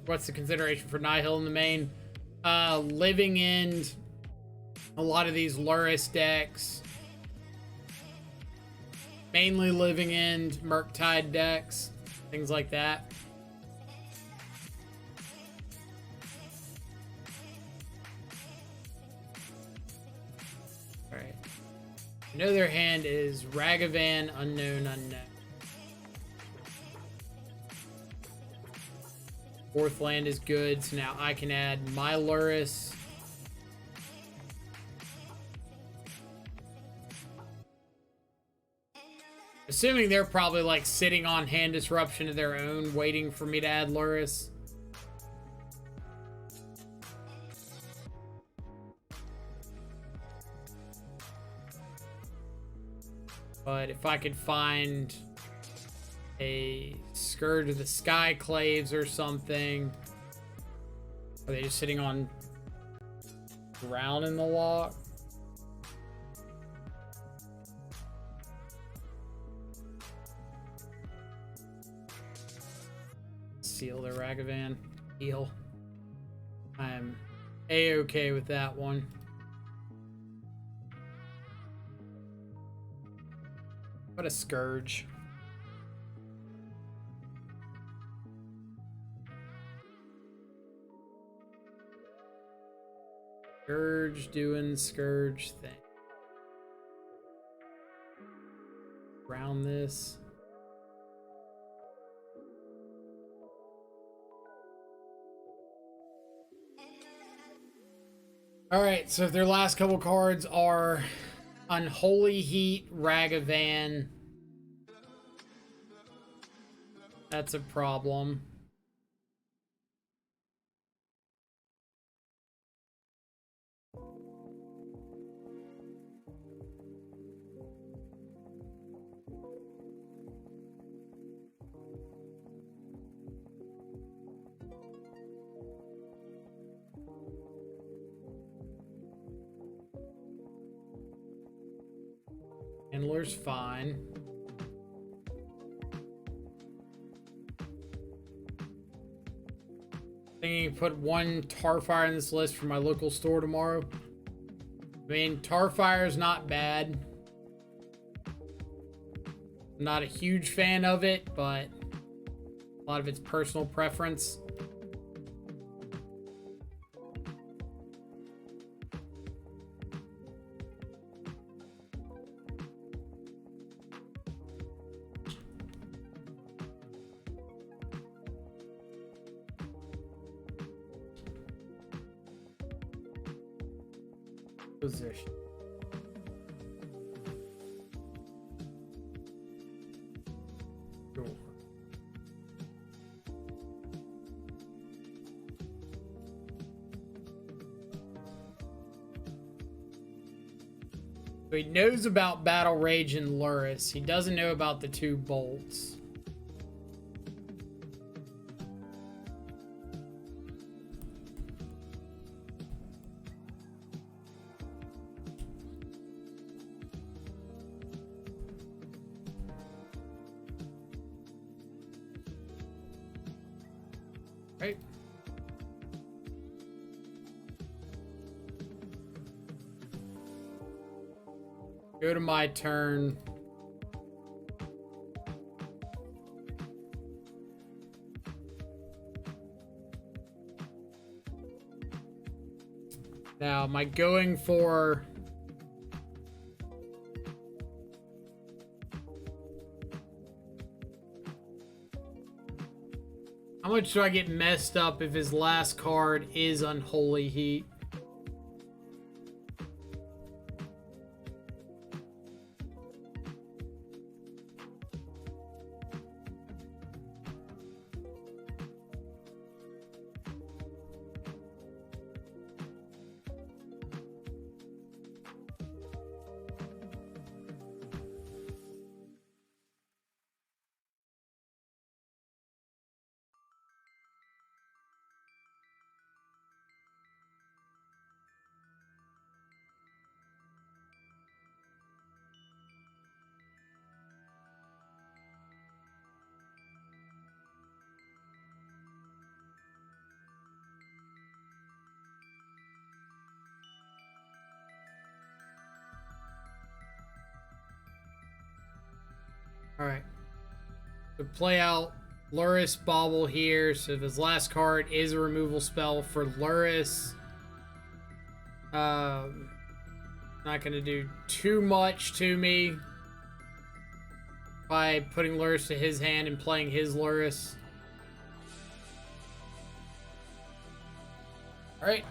What's the consideration for Nihil in the main? Living End, a lot of these Lurrus decks, mainly Living End, Murktide decks, things like that. Alright. I know their hand is Ragavan, Unknown. Fourth land is good, so now I can add my Lurrus. Assuming they're probably like sitting on hand disruption of their own, waiting for me to add Lurrus. But if I could find a Scourge of the Skyclaves or something. Are they just sitting on ground in the lock? Seal the Ragavan. Heal. I'm A-okay with that one. What a Scourge. Scourge doing Scourge thing. Round this. Alright, so if their last couple cards are Unholy Heat, Ragavan, that's a problem. Handler's fine. Thinking put one Tarfire in this list for my local store tomorrow. I mean, Tarfire is not bad. I'm not a huge fan of it, but a lot of it's personal preference. Position. Cool. So he knows about Battle Rage and Lurrus. He doesn't know about the 2 bolts. Right. Go to my turn. Now, am I going for... How much do I get messed up if his last card is Unholy Heat? Alright. So play out Lurrus Bauble here. So if his last card is a removal spell for Lurrus, not going to do too much to me by putting Lurrus to his hand and playing his Lurrus. Alright.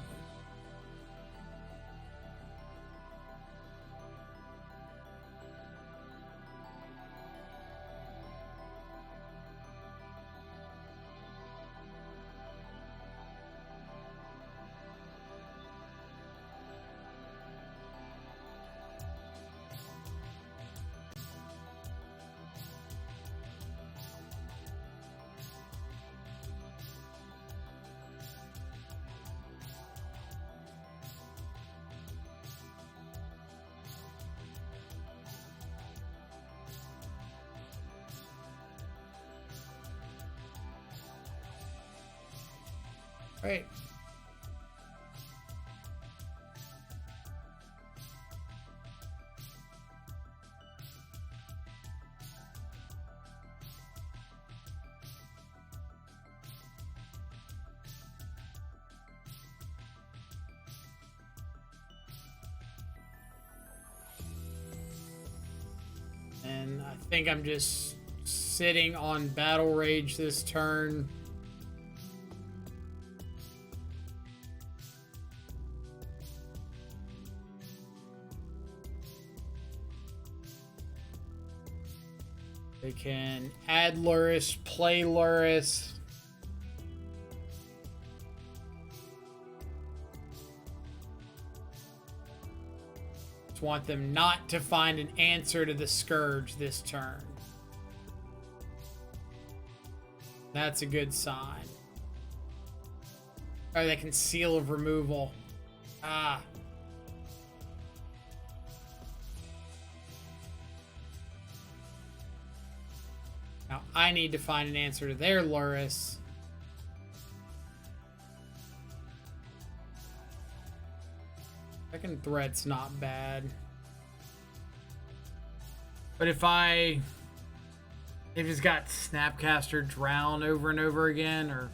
Right. And I think I'm just sitting on Battle Rage this turn. They can add Lurrus, play Lurrus. Just want them not to find an answer to the Scourge this turn. That's a good sign. Oh, they can Seal of Removal. Ah. Now, I need to find an answer to their Lurrus. Second Threat's not bad. But if it's got Snapcaster Drown over and over again, or...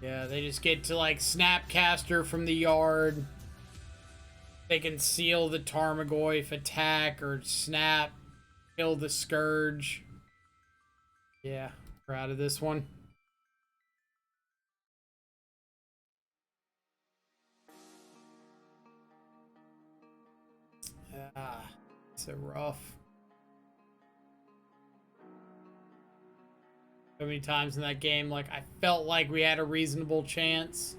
Yeah, they just get to, like, Snapcaster from the yard. They can seal the Tarmogoyf attack or snap, kill the Scourge. Yeah, we're out of this one. So rough. So many times in that game, like, I felt like we had a reasonable chance.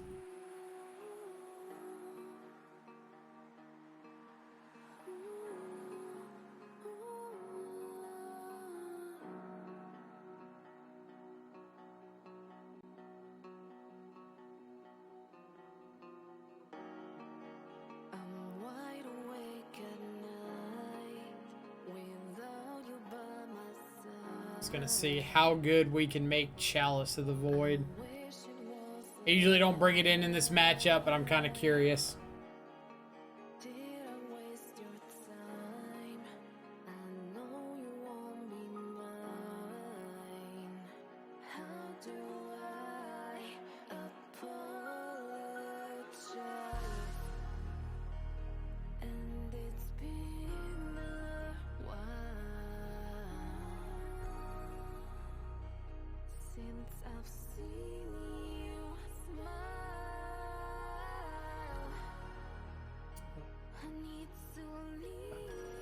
Gonna see how good we can make Chalice of the Void. I usually don't bring it in this matchup, but I'm kind of curious.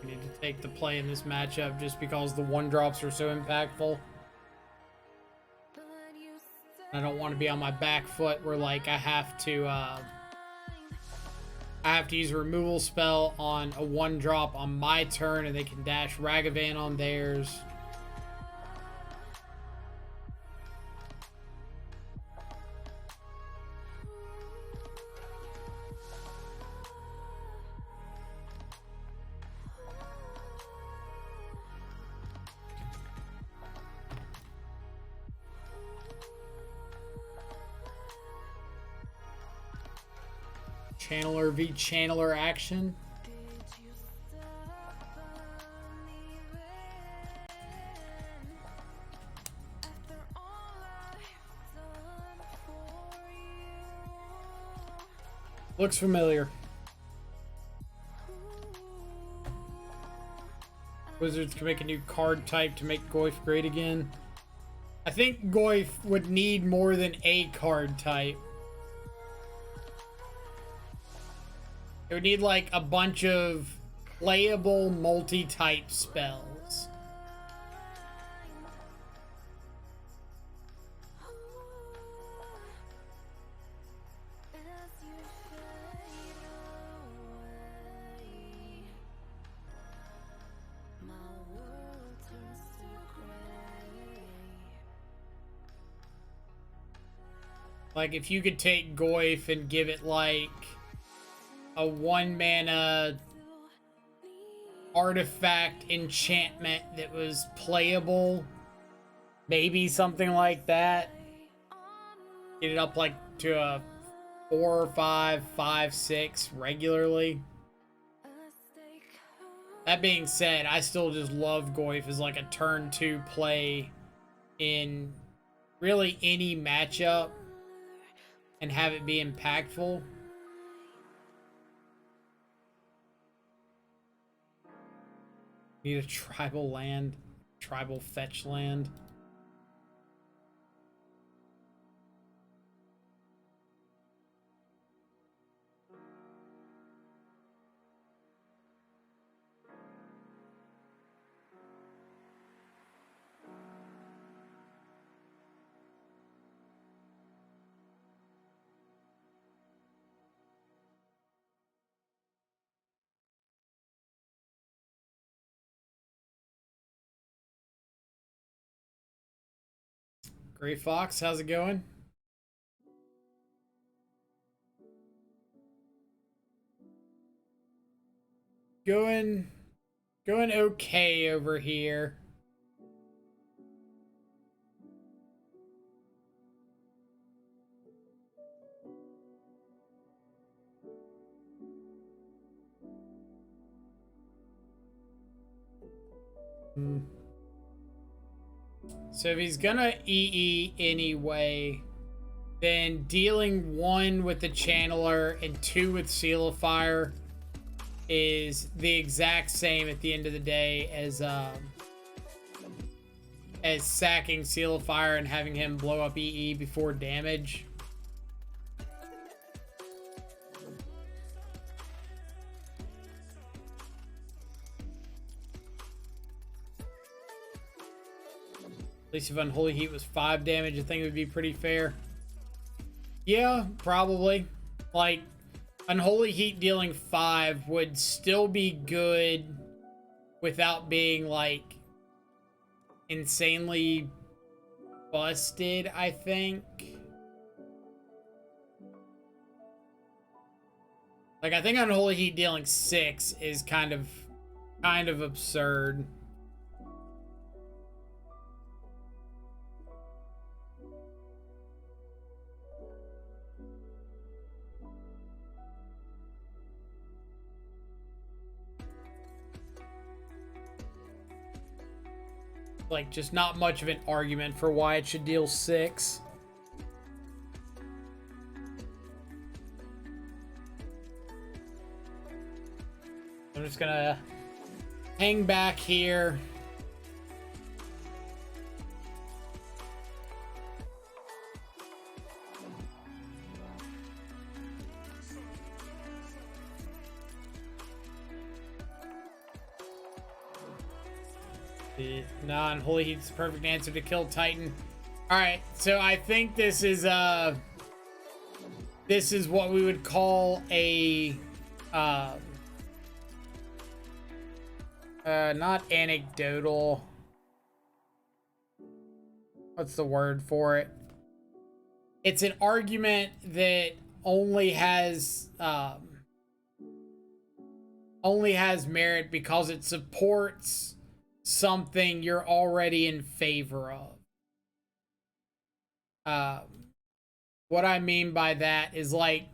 We need to take the play in this matchup just because the 1-drops are so impactful. I don't want to be on my back foot where, like, I have to use a removal spell on a 1-drop on my turn and they can dash Ragavan on theirs. Channeler v Channeler action. Looks familiar. Wizards can make a new card type to make Goyf great again. I think Goyf would need more than a card type. It would need, like, a bunch of playable multi-type spells. Like, if you could take Goyf and give it, like, a 1-mana artifact enchantment that was playable. Maybe something like that. Get it up, like, to a 4 or 5, 5, 6 regularly. That being said, I still just love Goyf as, like, a turn 2 play in really any matchup and have it be impactful. Need a tribal land, tribal fetch land. Gray Fox, how's it going? Going okay over here. So if he's gonna EE anyway, then dealing 1 with the Channeler and 2 with Seal of Fire is the exact same at the end of the day as sacking Seal of Fire and having him blow up EE before damage. least if Unholy Heat was 5 damage, I think it would be pretty fair. Yeah, probably. Like, Unholy Heat dealing 5 would still be good without being, like, insanely busted, I think. Like, I think Unholy Heat dealing 6 is kind of absurd. Like, just not much of an argument for why it should deal 6. I'm just gonna hang back here. The non-Holy Heat's the perfect answer to kill Titan. Alright, so I think this is what we would call a not anecdotal. What's the word for it? It's an argument that only has merit because it supports something you're already in favor of. What I mean by that is, like,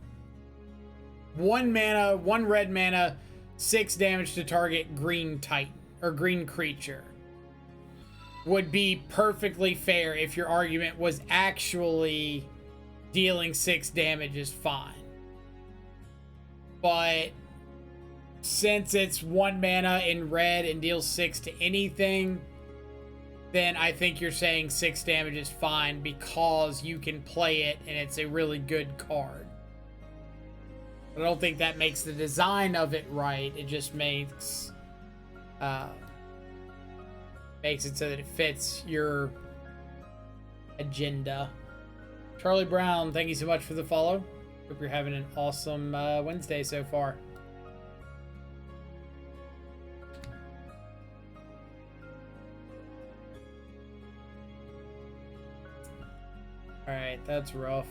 1 mana, 1 red mana, 6 damage to target green Titan or green creature would be perfectly fair if your argument was actually dealing 6 damage is fine. But since it's 1 mana in red and deals 6 to anything, then I think you're saying 6 damage is fine because you can play it and it's a really good card. But I don't think that makes the design of it right. It just makes it so that it fits your agenda. Charlie Brown, thank you so much for the follow. Hope you're having an awesome Wednesday so far. Alright, that's rough.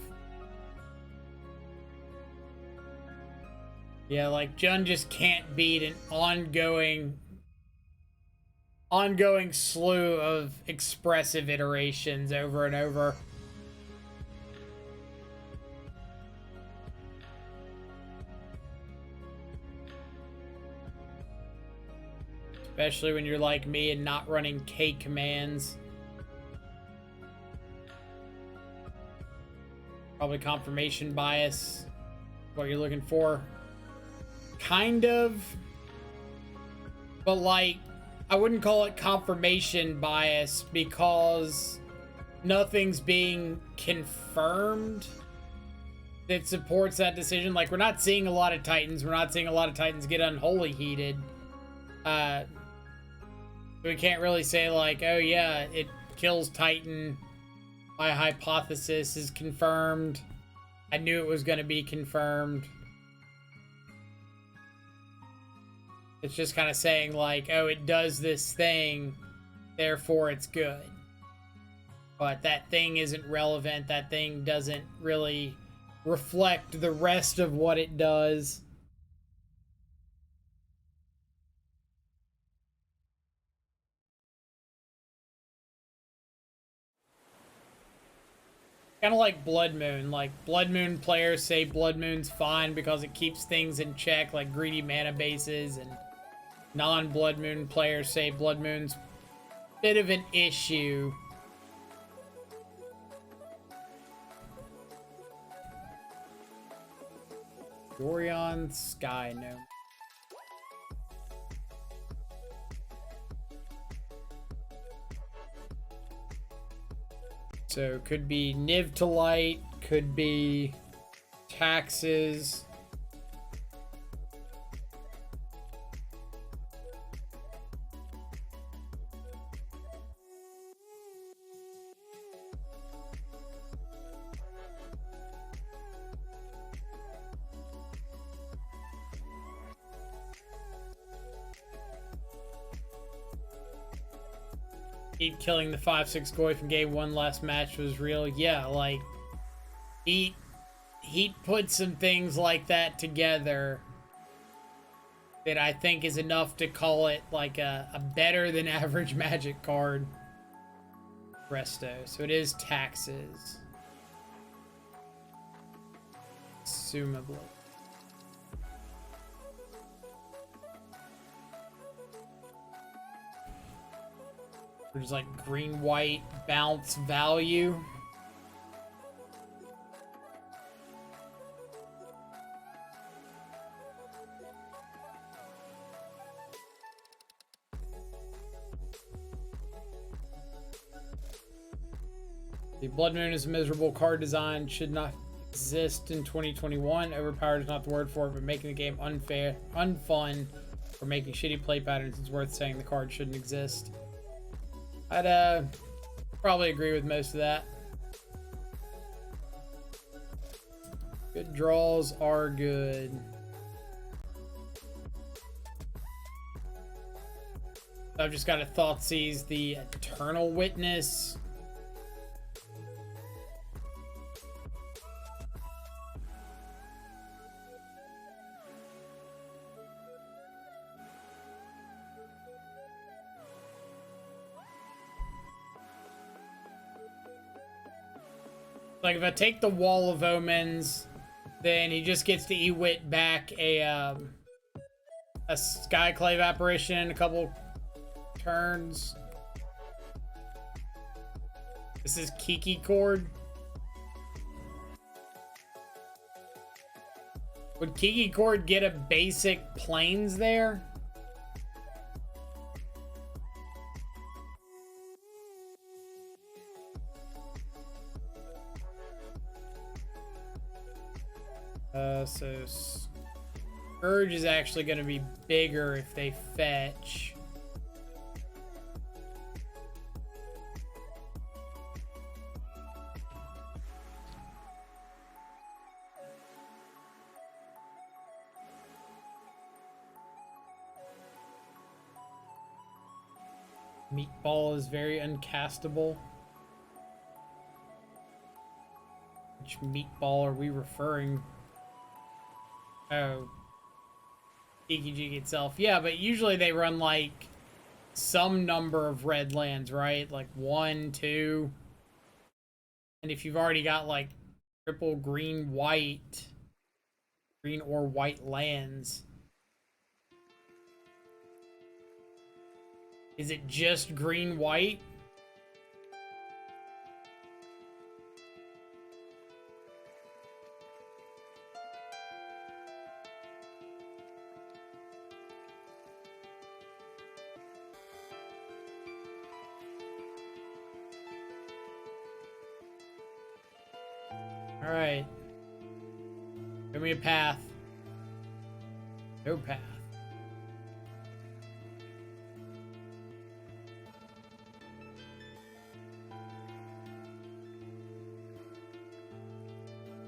Yeah, like, Jun just can't beat an ongoing slew of expressive iterations over and over. Especially when you're like me and not running K commands. Probably confirmation bias, what you're looking for. Kind of. But, like, I wouldn't call it confirmation bias because nothing's being confirmed that supports that decision. Like, we're not seeing a lot of Titans. We're not seeing a lot of Titans get unholy heated. We can't really say, like, oh yeah, it kills Titan. My hypothesis is confirmed. I knew it was going to be confirmed. It's just kind of saying, like, oh, it does this thing, therefore it's good. But that thing isn't relevant. That thing doesn't really reflect the rest of what it does. Kind of like Blood Moon. Like, Blood Moon players say Blood Moon's fine because it keeps things in check, like greedy mana bases, and non-Blood Moon players say Blood Moon's a bit of an issue. Dorian Sky, no. So, could be Niv to Light, could be Taxes. Heat killing the 5/6 Goy from game 1 last match was real. Yeah, like, Heat put some things like that together that I think is enough to call it like a better than average Magic card. Resto. So it is taxes. Assumably. There's like green-white bounce value. The Blood Moon is a miserable card design. Should not exist in 2021. Overpowered is not the word for it, but making the game unfair, unfun, or making shitty play patterns is worth saying the card shouldn't exist. I'd probably agree with most of that. Good draws are good. I've just got a Thoughtseize the Eternal Witness. Like, if I take the Wall of Omens, then he just gets to Ewit back a Skyclave Apparition in a couple turns. This is Kiki Chord. Would Kiki Chord get a basic planes there? So Scourge is actually going to be bigger if they fetch. Meatball is very uncastable. Which meatball are we referring? Oh, Geeky Jig itself. Yeah, but usually they run like some number of red lands, right? Like 1, 2. And if you've already got like triple green or white lands, is it just green white? Alright. Give me a path. No path.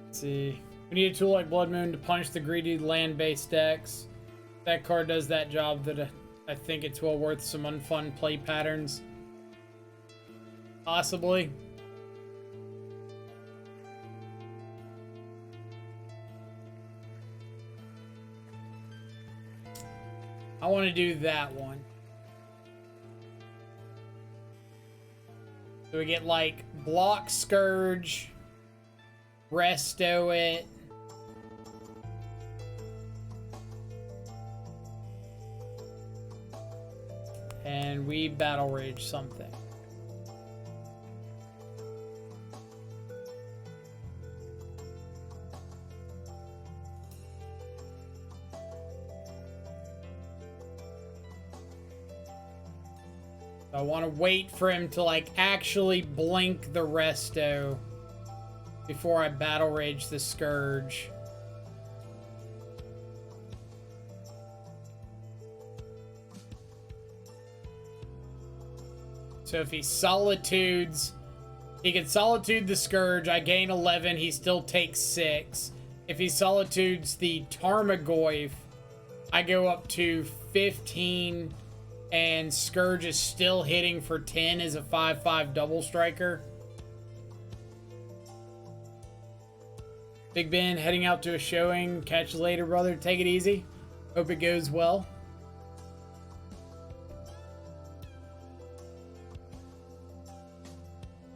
Let's see. We need a tool like Blood Moon to punch the greedy land-based decks. That card does that job. That I think it's well worth some unfun play patterns. Possibly. I want to do that one. So we get like block Scourge, resto it. And we battle rage something. I want to wait for him to like actually blink the resto before I battle rage the Scourge. So if he solitudes, he can solitude the Scourge. I gain 11. He still takes 6. If he solitudes the Tarmogoyf, I go up to 15 and Scourge is still hitting for 10 as a 5/5 double striker. Big Ben heading out to a showing. Catch you later, brother. Take it easy. Hope it goes well.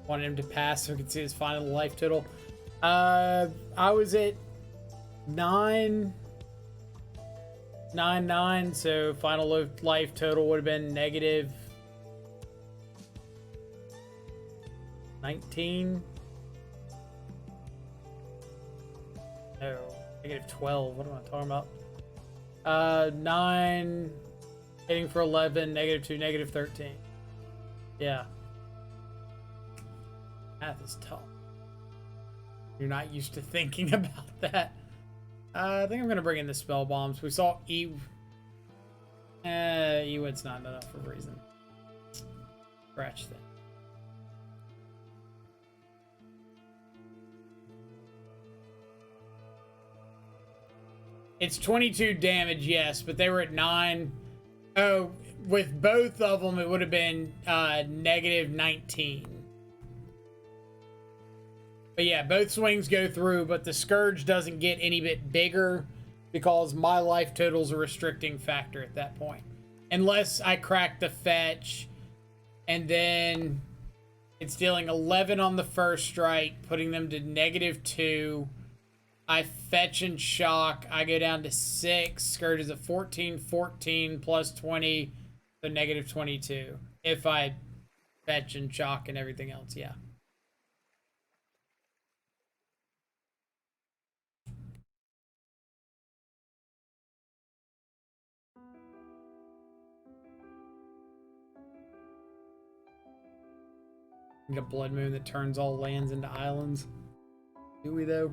Wanted him to pass so we could see his final life total. I was at 999, so final life total would have been negative 19. No, negative 12. What am I talking about? 9, hitting for 11, negative 2, negative 13. Yeah. Math is tough. You're not used to thinking about that. I think I'm going to bring in the spell bombs. We saw Ewit's not enough for a reason. Scratch that. It's 22 damage, yes, but they were at 9. Oh, with both of them, it would have been negative 19. But yeah, both swings go through, but the Scourge doesn't get any bit bigger because my life total's a restricting factor at that point. Unless I crack the fetch, and then it's dealing 11 on the first strike, putting them to negative 2. I fetch and shock. I go down to 6. Scourge is a 14, 14 plus 20, so negative 22. If I fetch and shock and everything else, yeah. Get a blood moon that turns all lands into islands. Do we though?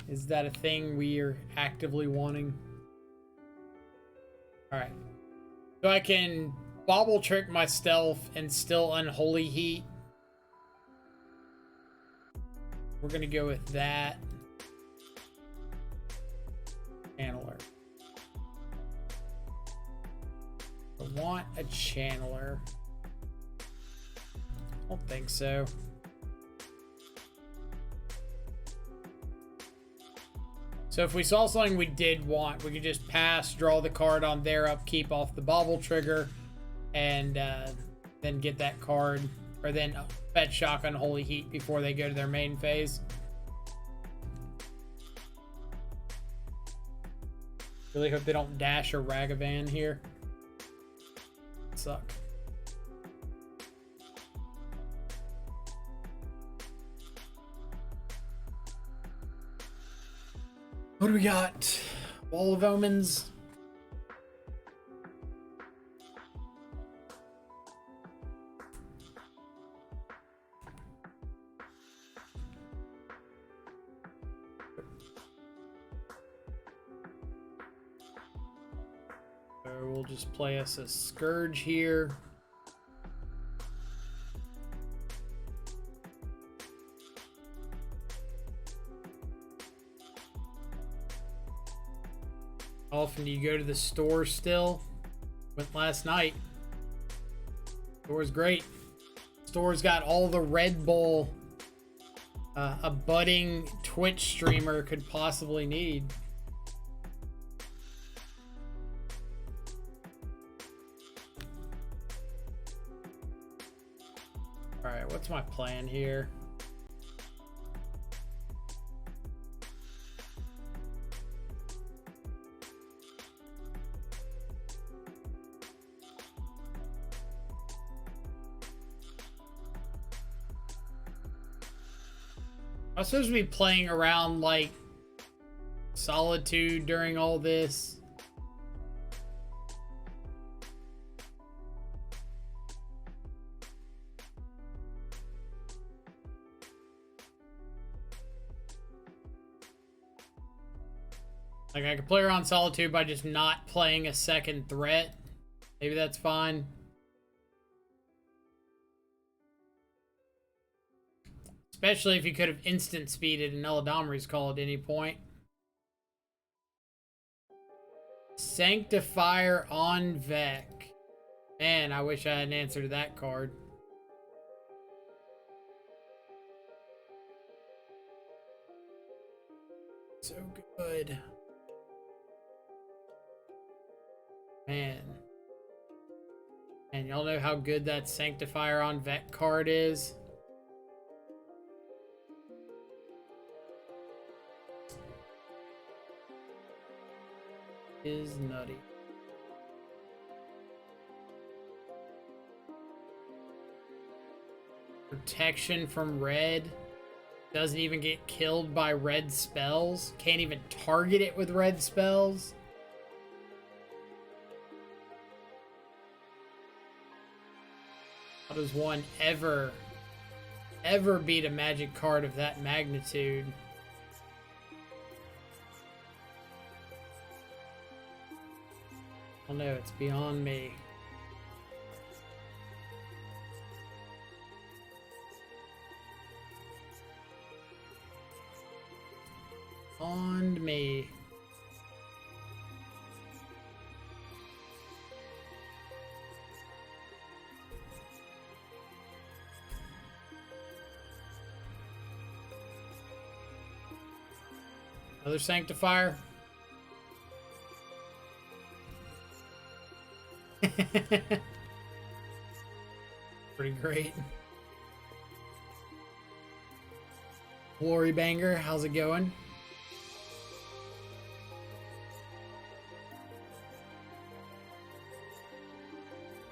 Is that a thing we are actively wanting? Alright. So I can bobble trick my stealth and still unholy heat. We're gonna go with that. Channeler. I want a channeler. I don't think so. So if we saw something we did want, we could just pass, draw the card on their upkeep off the bobble trigger, and then get that card, or then fetch shock on Holy Heat before they go to their main phase. Really hope they don't dash a Ragavan here. Suck. What do we got? Wall of Omens. So we'll just play us a Scourge here. Often do you go to the store still? Went last night. Store's great. Store's got all the Red Bull a budding Twitch streamer could possibly need. Alright, what's my plan here? I was supposed to be playing around like Solitude during all this. Like I could play around Solitude by just not playing a second threat. Maybe that's fine. Especially if you could have instant speeded an Eladamri's call at any point. Sanctifier on Vec. Man, I wish I had an answer to that card. So good. Man. And y'all know how good that Sanctifier on Vec card is? Is nutty. Protection from red. Doesn't even get killed by red spells. Can't even target it with red spells. How does one ever beat a magic card of that magnitude? Oh no, it's beyond me. Beyond me. Another Sanctifier. Pretty great. Glory Banger, how's it going?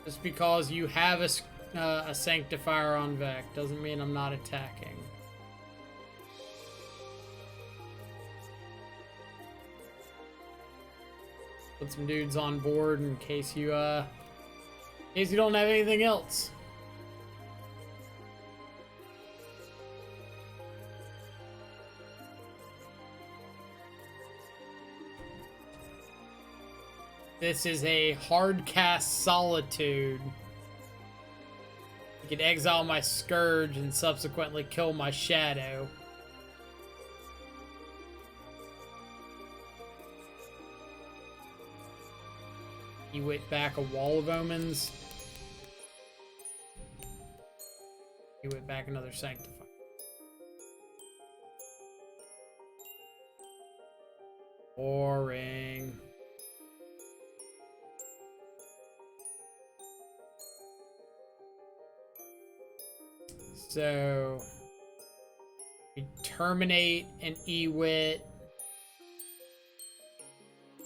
Just because you have a Sanctifier on Vec doesn't mean I'm not attacking. Put some dudes on board in case you don't have anything else. This is a hard cast Solitude. I can exile my Scourge and subsequently kill my Shadow. You whip back a Wall of Omens. You whip back another Sanctifier. Boring. So we terminate an Ewit.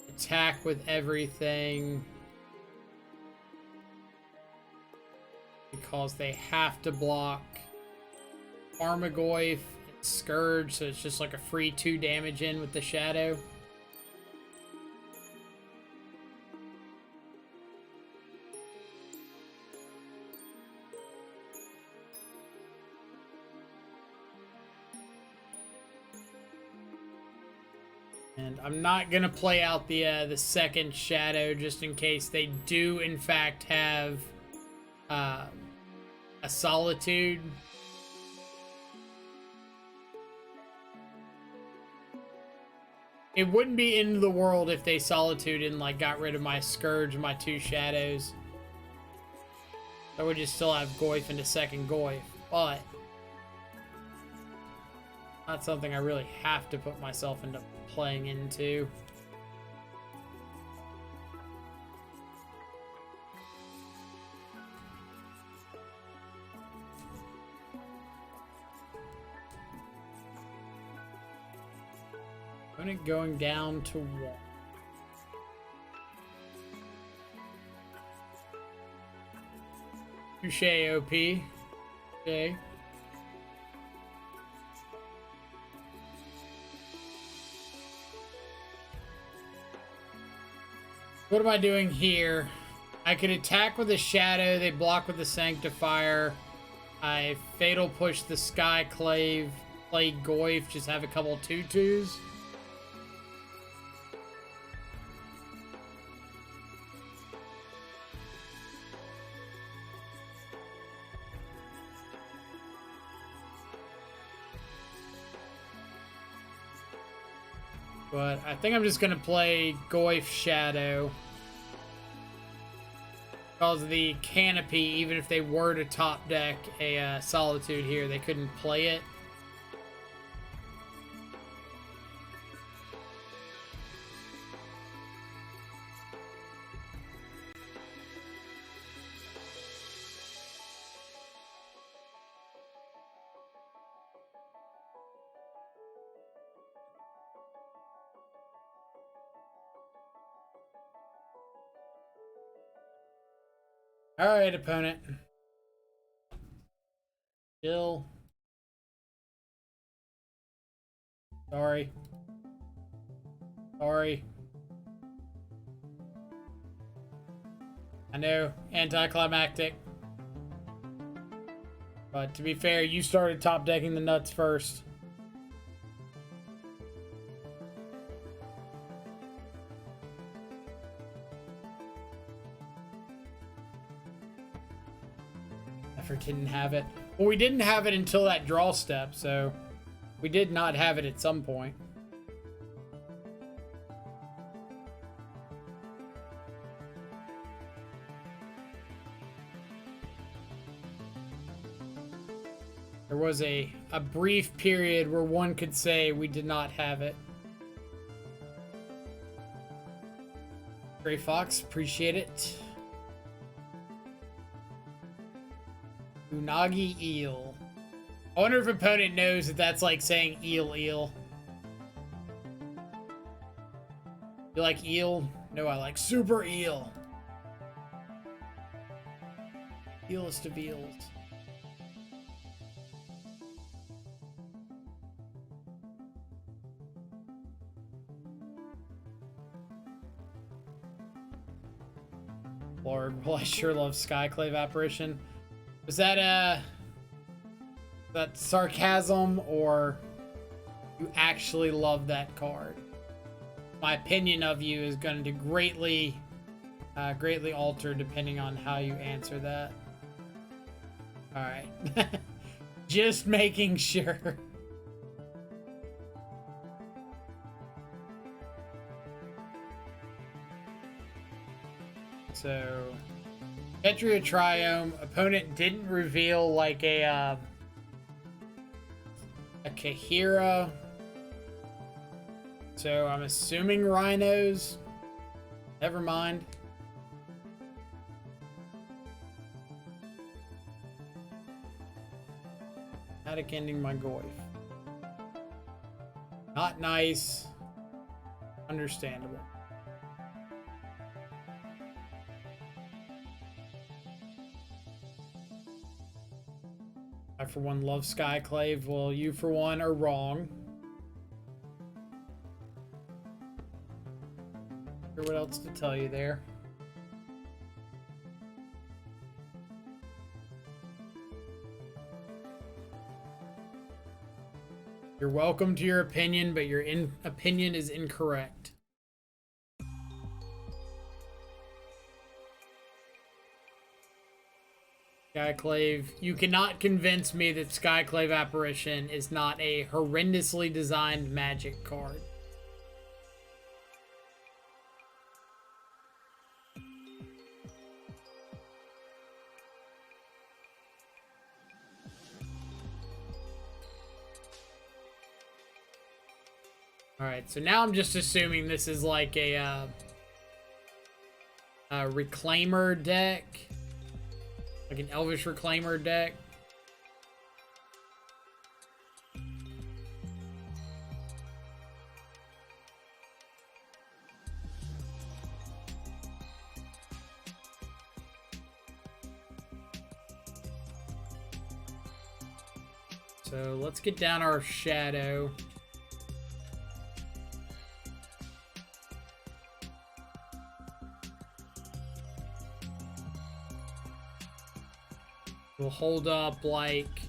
Attack with everything. Because they have to block Armagoyf and Scourge, so it's just like a free 2 damage in with the Shadow. And I'm not gonna play out the second Shadow just in case they do in fact have a Solitude. It wouldn't be end of the world if they Solitude and like got rid of my Scourge and my 2 Shadows. I would just still have Goyf into second Goyf, but not something I really have to put myself into playing into. Opponent going down to 1. Touché, OP. Okay. What am I doing here? I could attack with a Shadow. They block with the Sanctifier. I Fatal Push the Skyclave. Play Goyf. Just have a couple 2/2s. But I think I'm just going to play Goyf Shadow. Because of the canopy, even if they were to top deck a Solitude here, they couldn't play it. All right, opponent. Chill. Sorry. Sorry. I know, anticlimactic. But to be fair, you started top decking the nuts first. Didn't have it. Well, we didn't have it until that draw step, so we did not have it at some point. There was a brief period where one could say we did not have it. Gray Fox, appreciate it. Unagi eel. I wonder if opponent knows that that's like saying eel eel. You like eel? No, I like super eel. Eelest of eels. Lord, well, I sure love Skyclave Apparition. Was that sarcasm, or you actually love that card? My opinion of you is going to greatly alter depending on how you answer that. All right. Just making sure. So, Petria Triome. Opponent didn't reveal like a Kahira. So I'm assuming rhinos. Never mind. Attic ending my Goyf. Not nice. Understandable. I, for one, love Skyclave. Well, you, for one, are wrong. Not sure what else to tell you there. You're welcome to your opinion, but your opinion is incorrect. Skyclave, you cannot convince me that Skyclave Apparition is not a horrendously designed Magic card. Alright, so now I'm just assuming this is like a Reclaimer deck. Like an Elvish Reclaimer deck. So let's get down our shadow. We'll hold up like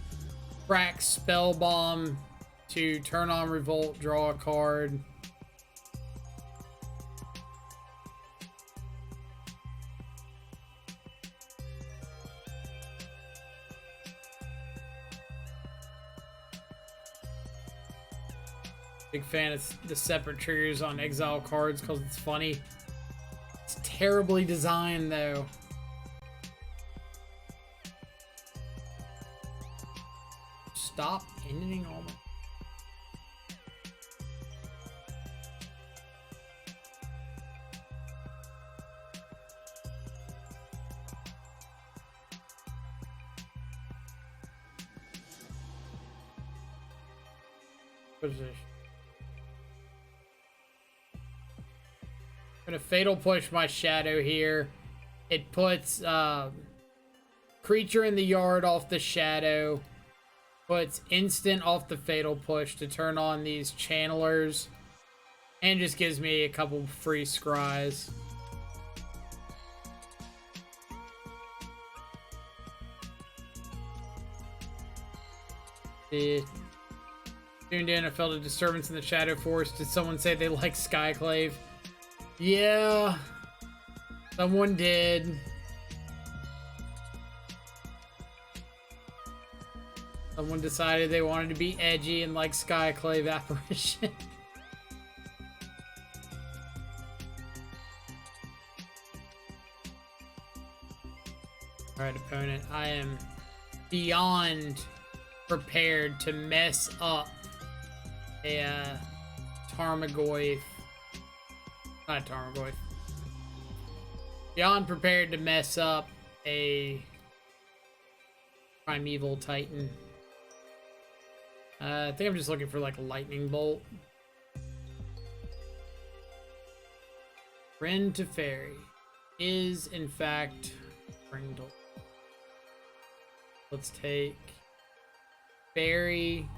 crack Spellbomb to turn on Revolt, draw a card. Big fan of the separate triggers on exile cards because it's funny. It's terribly designed though. Stop ending all my... Position. I'm gonna fatal push my shadow here. It puts creature in the yard off the shadow. Puts instant off the fatal push to turn on these channelers. And just gives me a couple free scries. Tuned in, I felt a disturbance in the Shadow Force. Did someone say they like Skyclave? Yeah, someone did. Someone decided they wanted to be edgy and like Skyclave Apparition. Alright, opponent, I am beyond prepared to mess up a Tarmogoyf. Not a Tarmogoyf. Beyond prepared to mess up a Primeval Titan. I think I'm just looking for like a lightning bolt. Friend to Fairy is in fact Brindle. Let's take Fairy.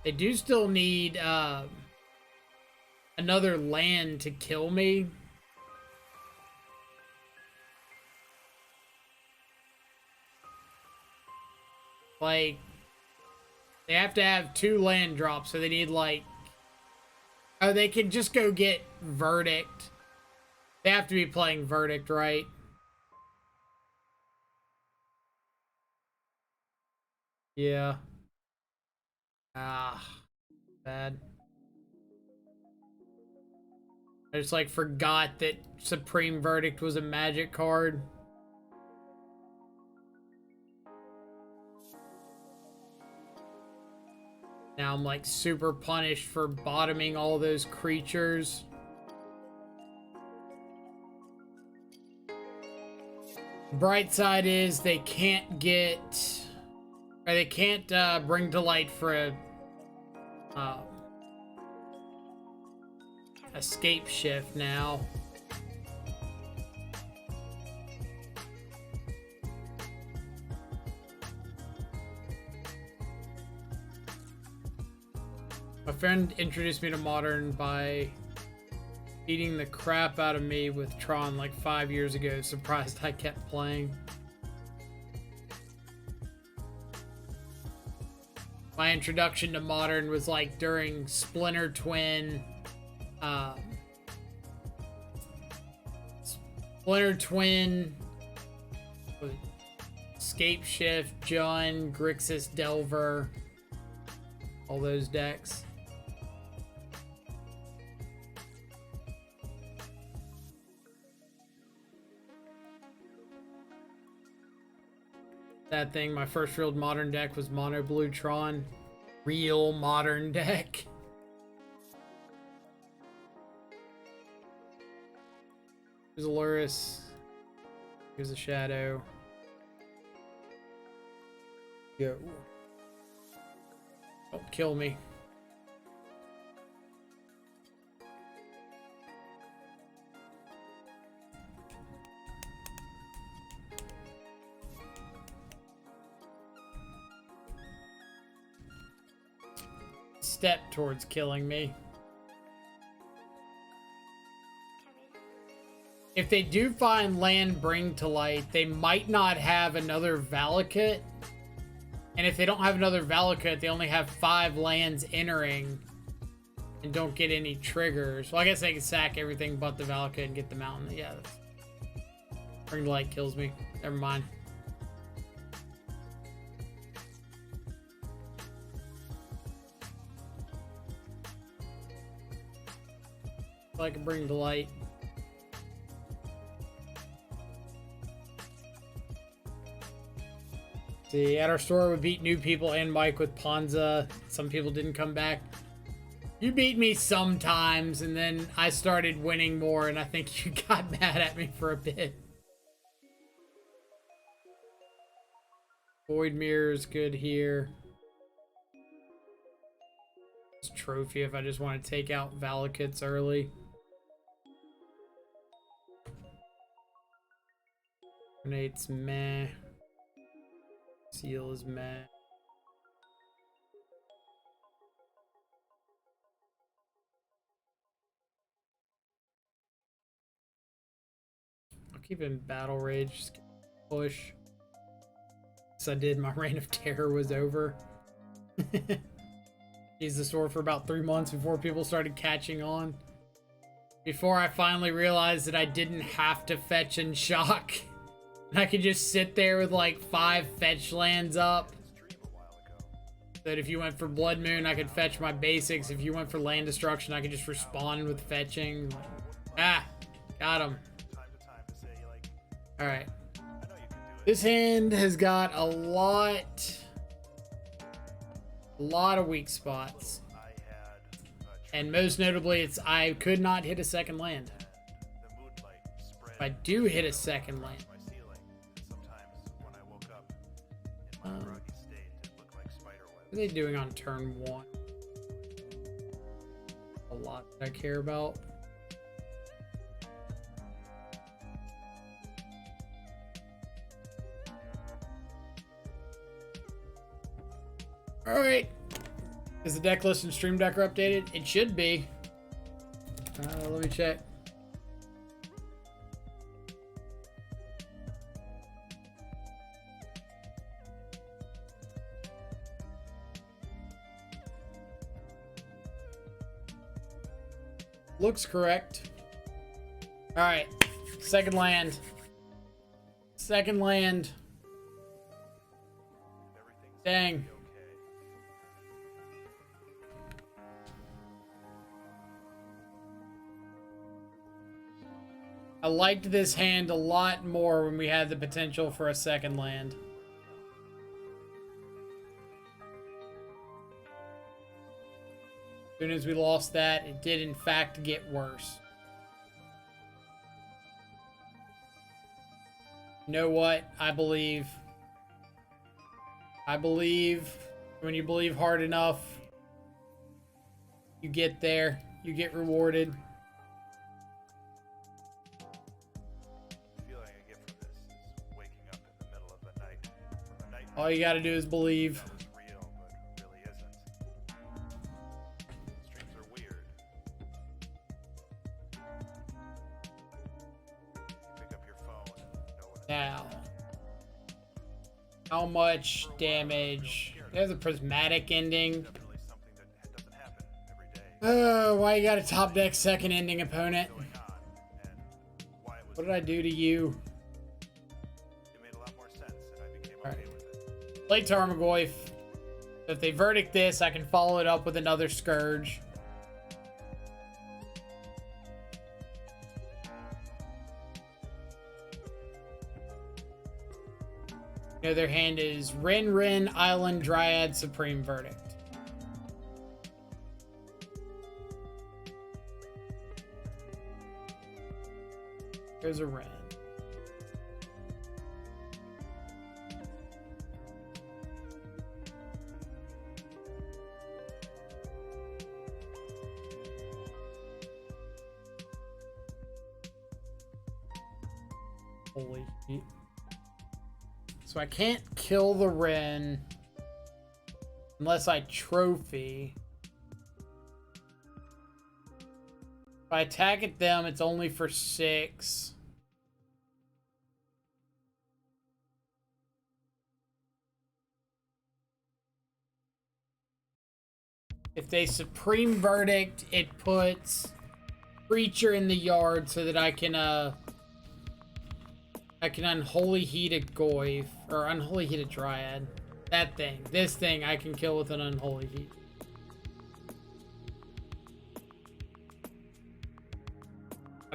They do still need another land to kill me. Like, they have to have 2 land drops, so they need like... Oh, they can just go get Verdict. They have to be playing Verdict, right? Yeah. Ah, bad. I just like forgot that Supreme Verdict was a magic card. Now I'm like super punished for bottoming all those creatures. Bright side is they can't get, or they can't bring to light for a Scapeshift now. My friend introduced me to Modern by beating the crap out of me with Tron like 5 years ago. Surprised I kept playing. My introduction to Modern was like during Splinter Twin. Splinter Twin, Scapeshift, Jun, Grixis, Delver, all those decks. That thing, my first real Modern deck was Mono Blue Tron. Real Modern deck. Here's a Lurrus. Here's a Shadow. Yo. Don't kill me. Step towards killing me. If they do find land bring to light, they might not have another Valakut. And if they don't have another Valakut, they only have 5 lands entering and don't get any triggers. Well, I guess they can sack everything but the Valakut and get the mountain. Yeah, bring to light kills me. Never mind. So I can bring to light. See, at our store, we beat new people and Mike with Ponza. Some people didn't come back. You beat me sometimes, and then I started winning more, and I think you got mad at me for a bit. Void Mirror is good here. This trophy if I just want to take out Valakut's early. Grenade's meh. Seal is meh. I'll keep in Battle Rage. Just push. As I did, my reign of terror was over. Used the store for about 3 months before people started catching on. Before I finally realized that I didn't have to fetch and shock. And I could just sit there with like 5 fetch lands up. That if you went for Blood Moon, I could fetch my basics. If you went for Land Destruction, I could just respond with fetching. Ah, got him. Alright. This hand has got a lot of weak spots. And most notably, it's I could not hit a second land. If I do hit a second land. What are they doing on turn 1? A lot that I care about. Alright. Is the deck list and Stream Decker updated? It should be. Let me check. Looks correct. Alright. Second land. Second land. Dang. I liked this hand a lot more when we had the potential for a second land. As soon as we lost that, it did in fact get worse. You know what? I believe when you believe hard enough, you get there, you get rewarded. All you gotta do is believe. Now, how much damage? There's a prismatic ending. Oh, why you got a top deck second ending opponent? What did I do to you? Play Tarmogoyf. If they verdict this, I can follow it up with another Scourge. The other hand is Rin, Island, Dryad, Supreme Verdict. There's a Rin. Holy shit. So I can't kill the Ren unless I trophy. If I attack at them, it's only for 6. If they Supreme Verdict, it puts Creature in the yard so that I can Unholy Heat a Goyf, or Unholy Heat a Dryad. That thing. This thing I can kill with an Unholy Heat.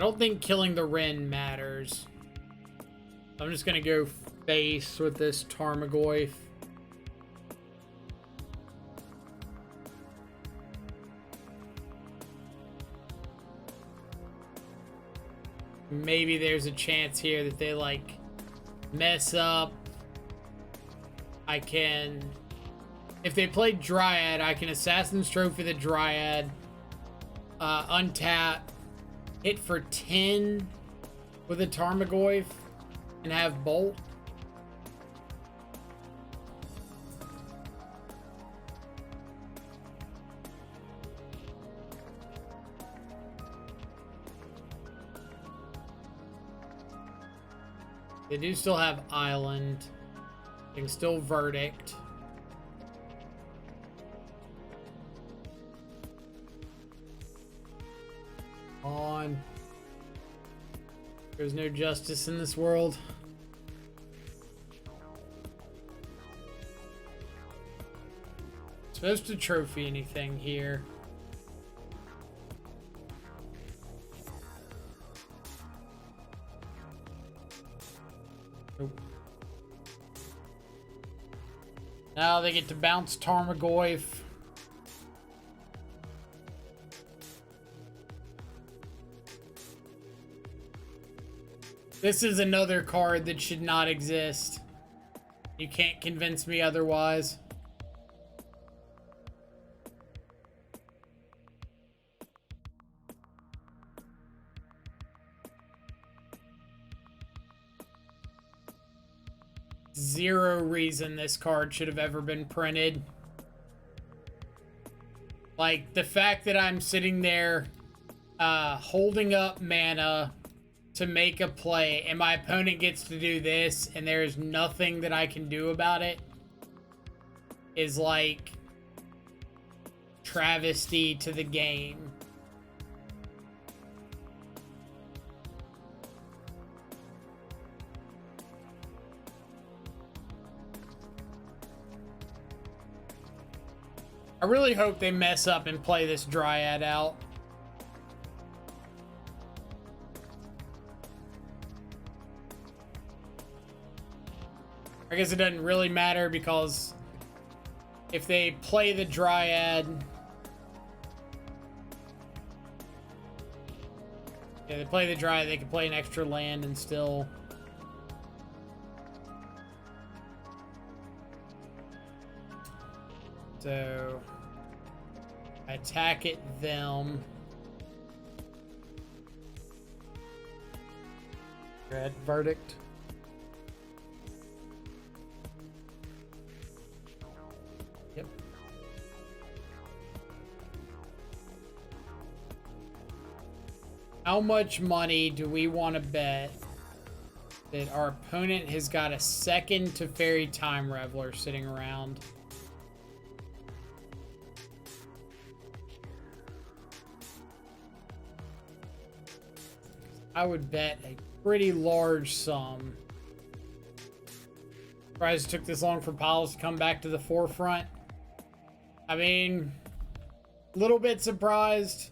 don't think killing the Wren matters. I'm just gonna go face with this Tarmogoyf. Maybe there's a chance here that they, like, mess up. I can... If they play Dryad, I can Assassin's Trophy the Dryad, untap, hit for 10 with a Tarmogoyf, and have Bolt. They do still have Island. They can still Verdict. On. There's no justice in this world. Supposed to trophy anything here. Nope. Now they get to bounce Tarmogoyf. This is another card that should not exist. You can't convince me otherwise. Zero reason this card should have ever been printed. Like, the fact that I'm sitting there holding up mana to make a play, and my opponent gets to do this, and there's nothing that I can do about it, is like travesty to the game. I really hope they mess up and play this Dryad out. I guess it doesn't really matter, because if they play the Dryad... Yeah, they play the Dryad, they can play an extra land and still... So... I attack at them. Red Verdict. Yep. How much money do we want to bet that our opponent has got a second to Fairy Time Reveler sitting around? I would bet a pretty large sum. Surprised it took this long for Piles to come back to the forefront. I mean, a little bit surprised.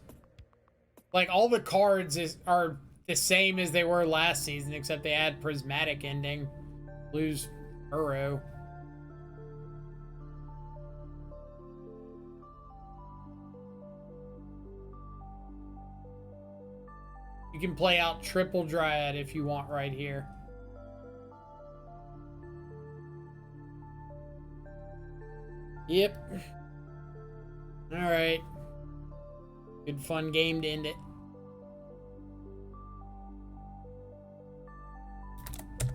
Like, all the cards are the same as they were last season, except they add Prismatic Ending. Lose Burrow. You can play out triple Dryad if you want right here. Yep. Alright. Good fun game to end it.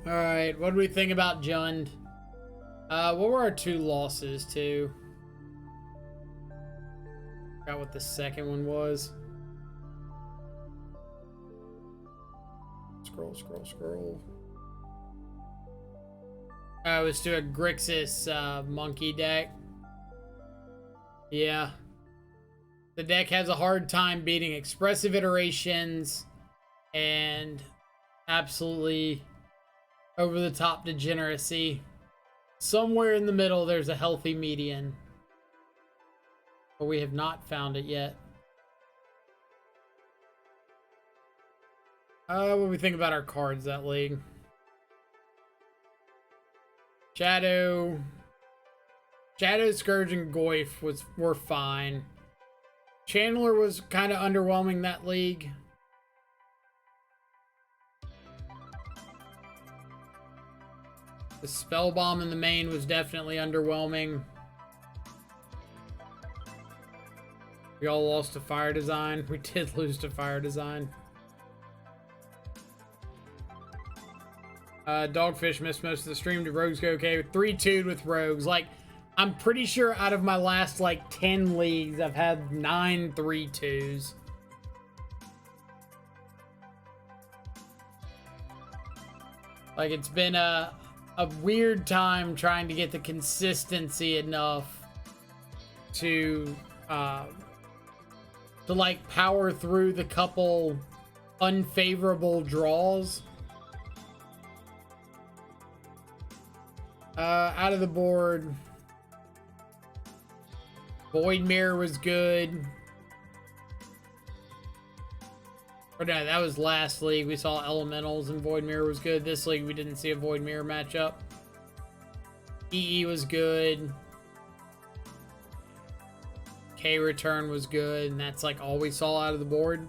Alright, what do we think about Jund? What were our two losses to? Forgot what the second one was. Scroll. I was to a Grixis monkey deck. Yeah. The deck has a hard time beating expressive iterations and absolutely over the top degeneracy. Somewhere in the middle, there's a healthy median. But we have not found it yet. What do we think about our cards that league? Shadow, Scourge, and Goyf were fine. Chandler was kind of underwhelming that league. The Spellbomb in the main was definitely underwhelming. We all lost to Fire Design. We did lose to Fire Design. Dogfish missed most of the stream. Did Rogues go okay? 3-2'd with Rogues. Like, I'm pretty sure out of my last, like, 10 leagues, I've had 9 3-2s. Like, it's been a weird time trying to get the consistency enough to like power through the couple unfavorable draws. Out of the board, Void Mirror was good. Or no, that was last league. We saw Elementals and Void Mirror was good. This league, we didn't see a Void Mirror matchup. EE was good. K Return was good, and that's like all we saw out of the board.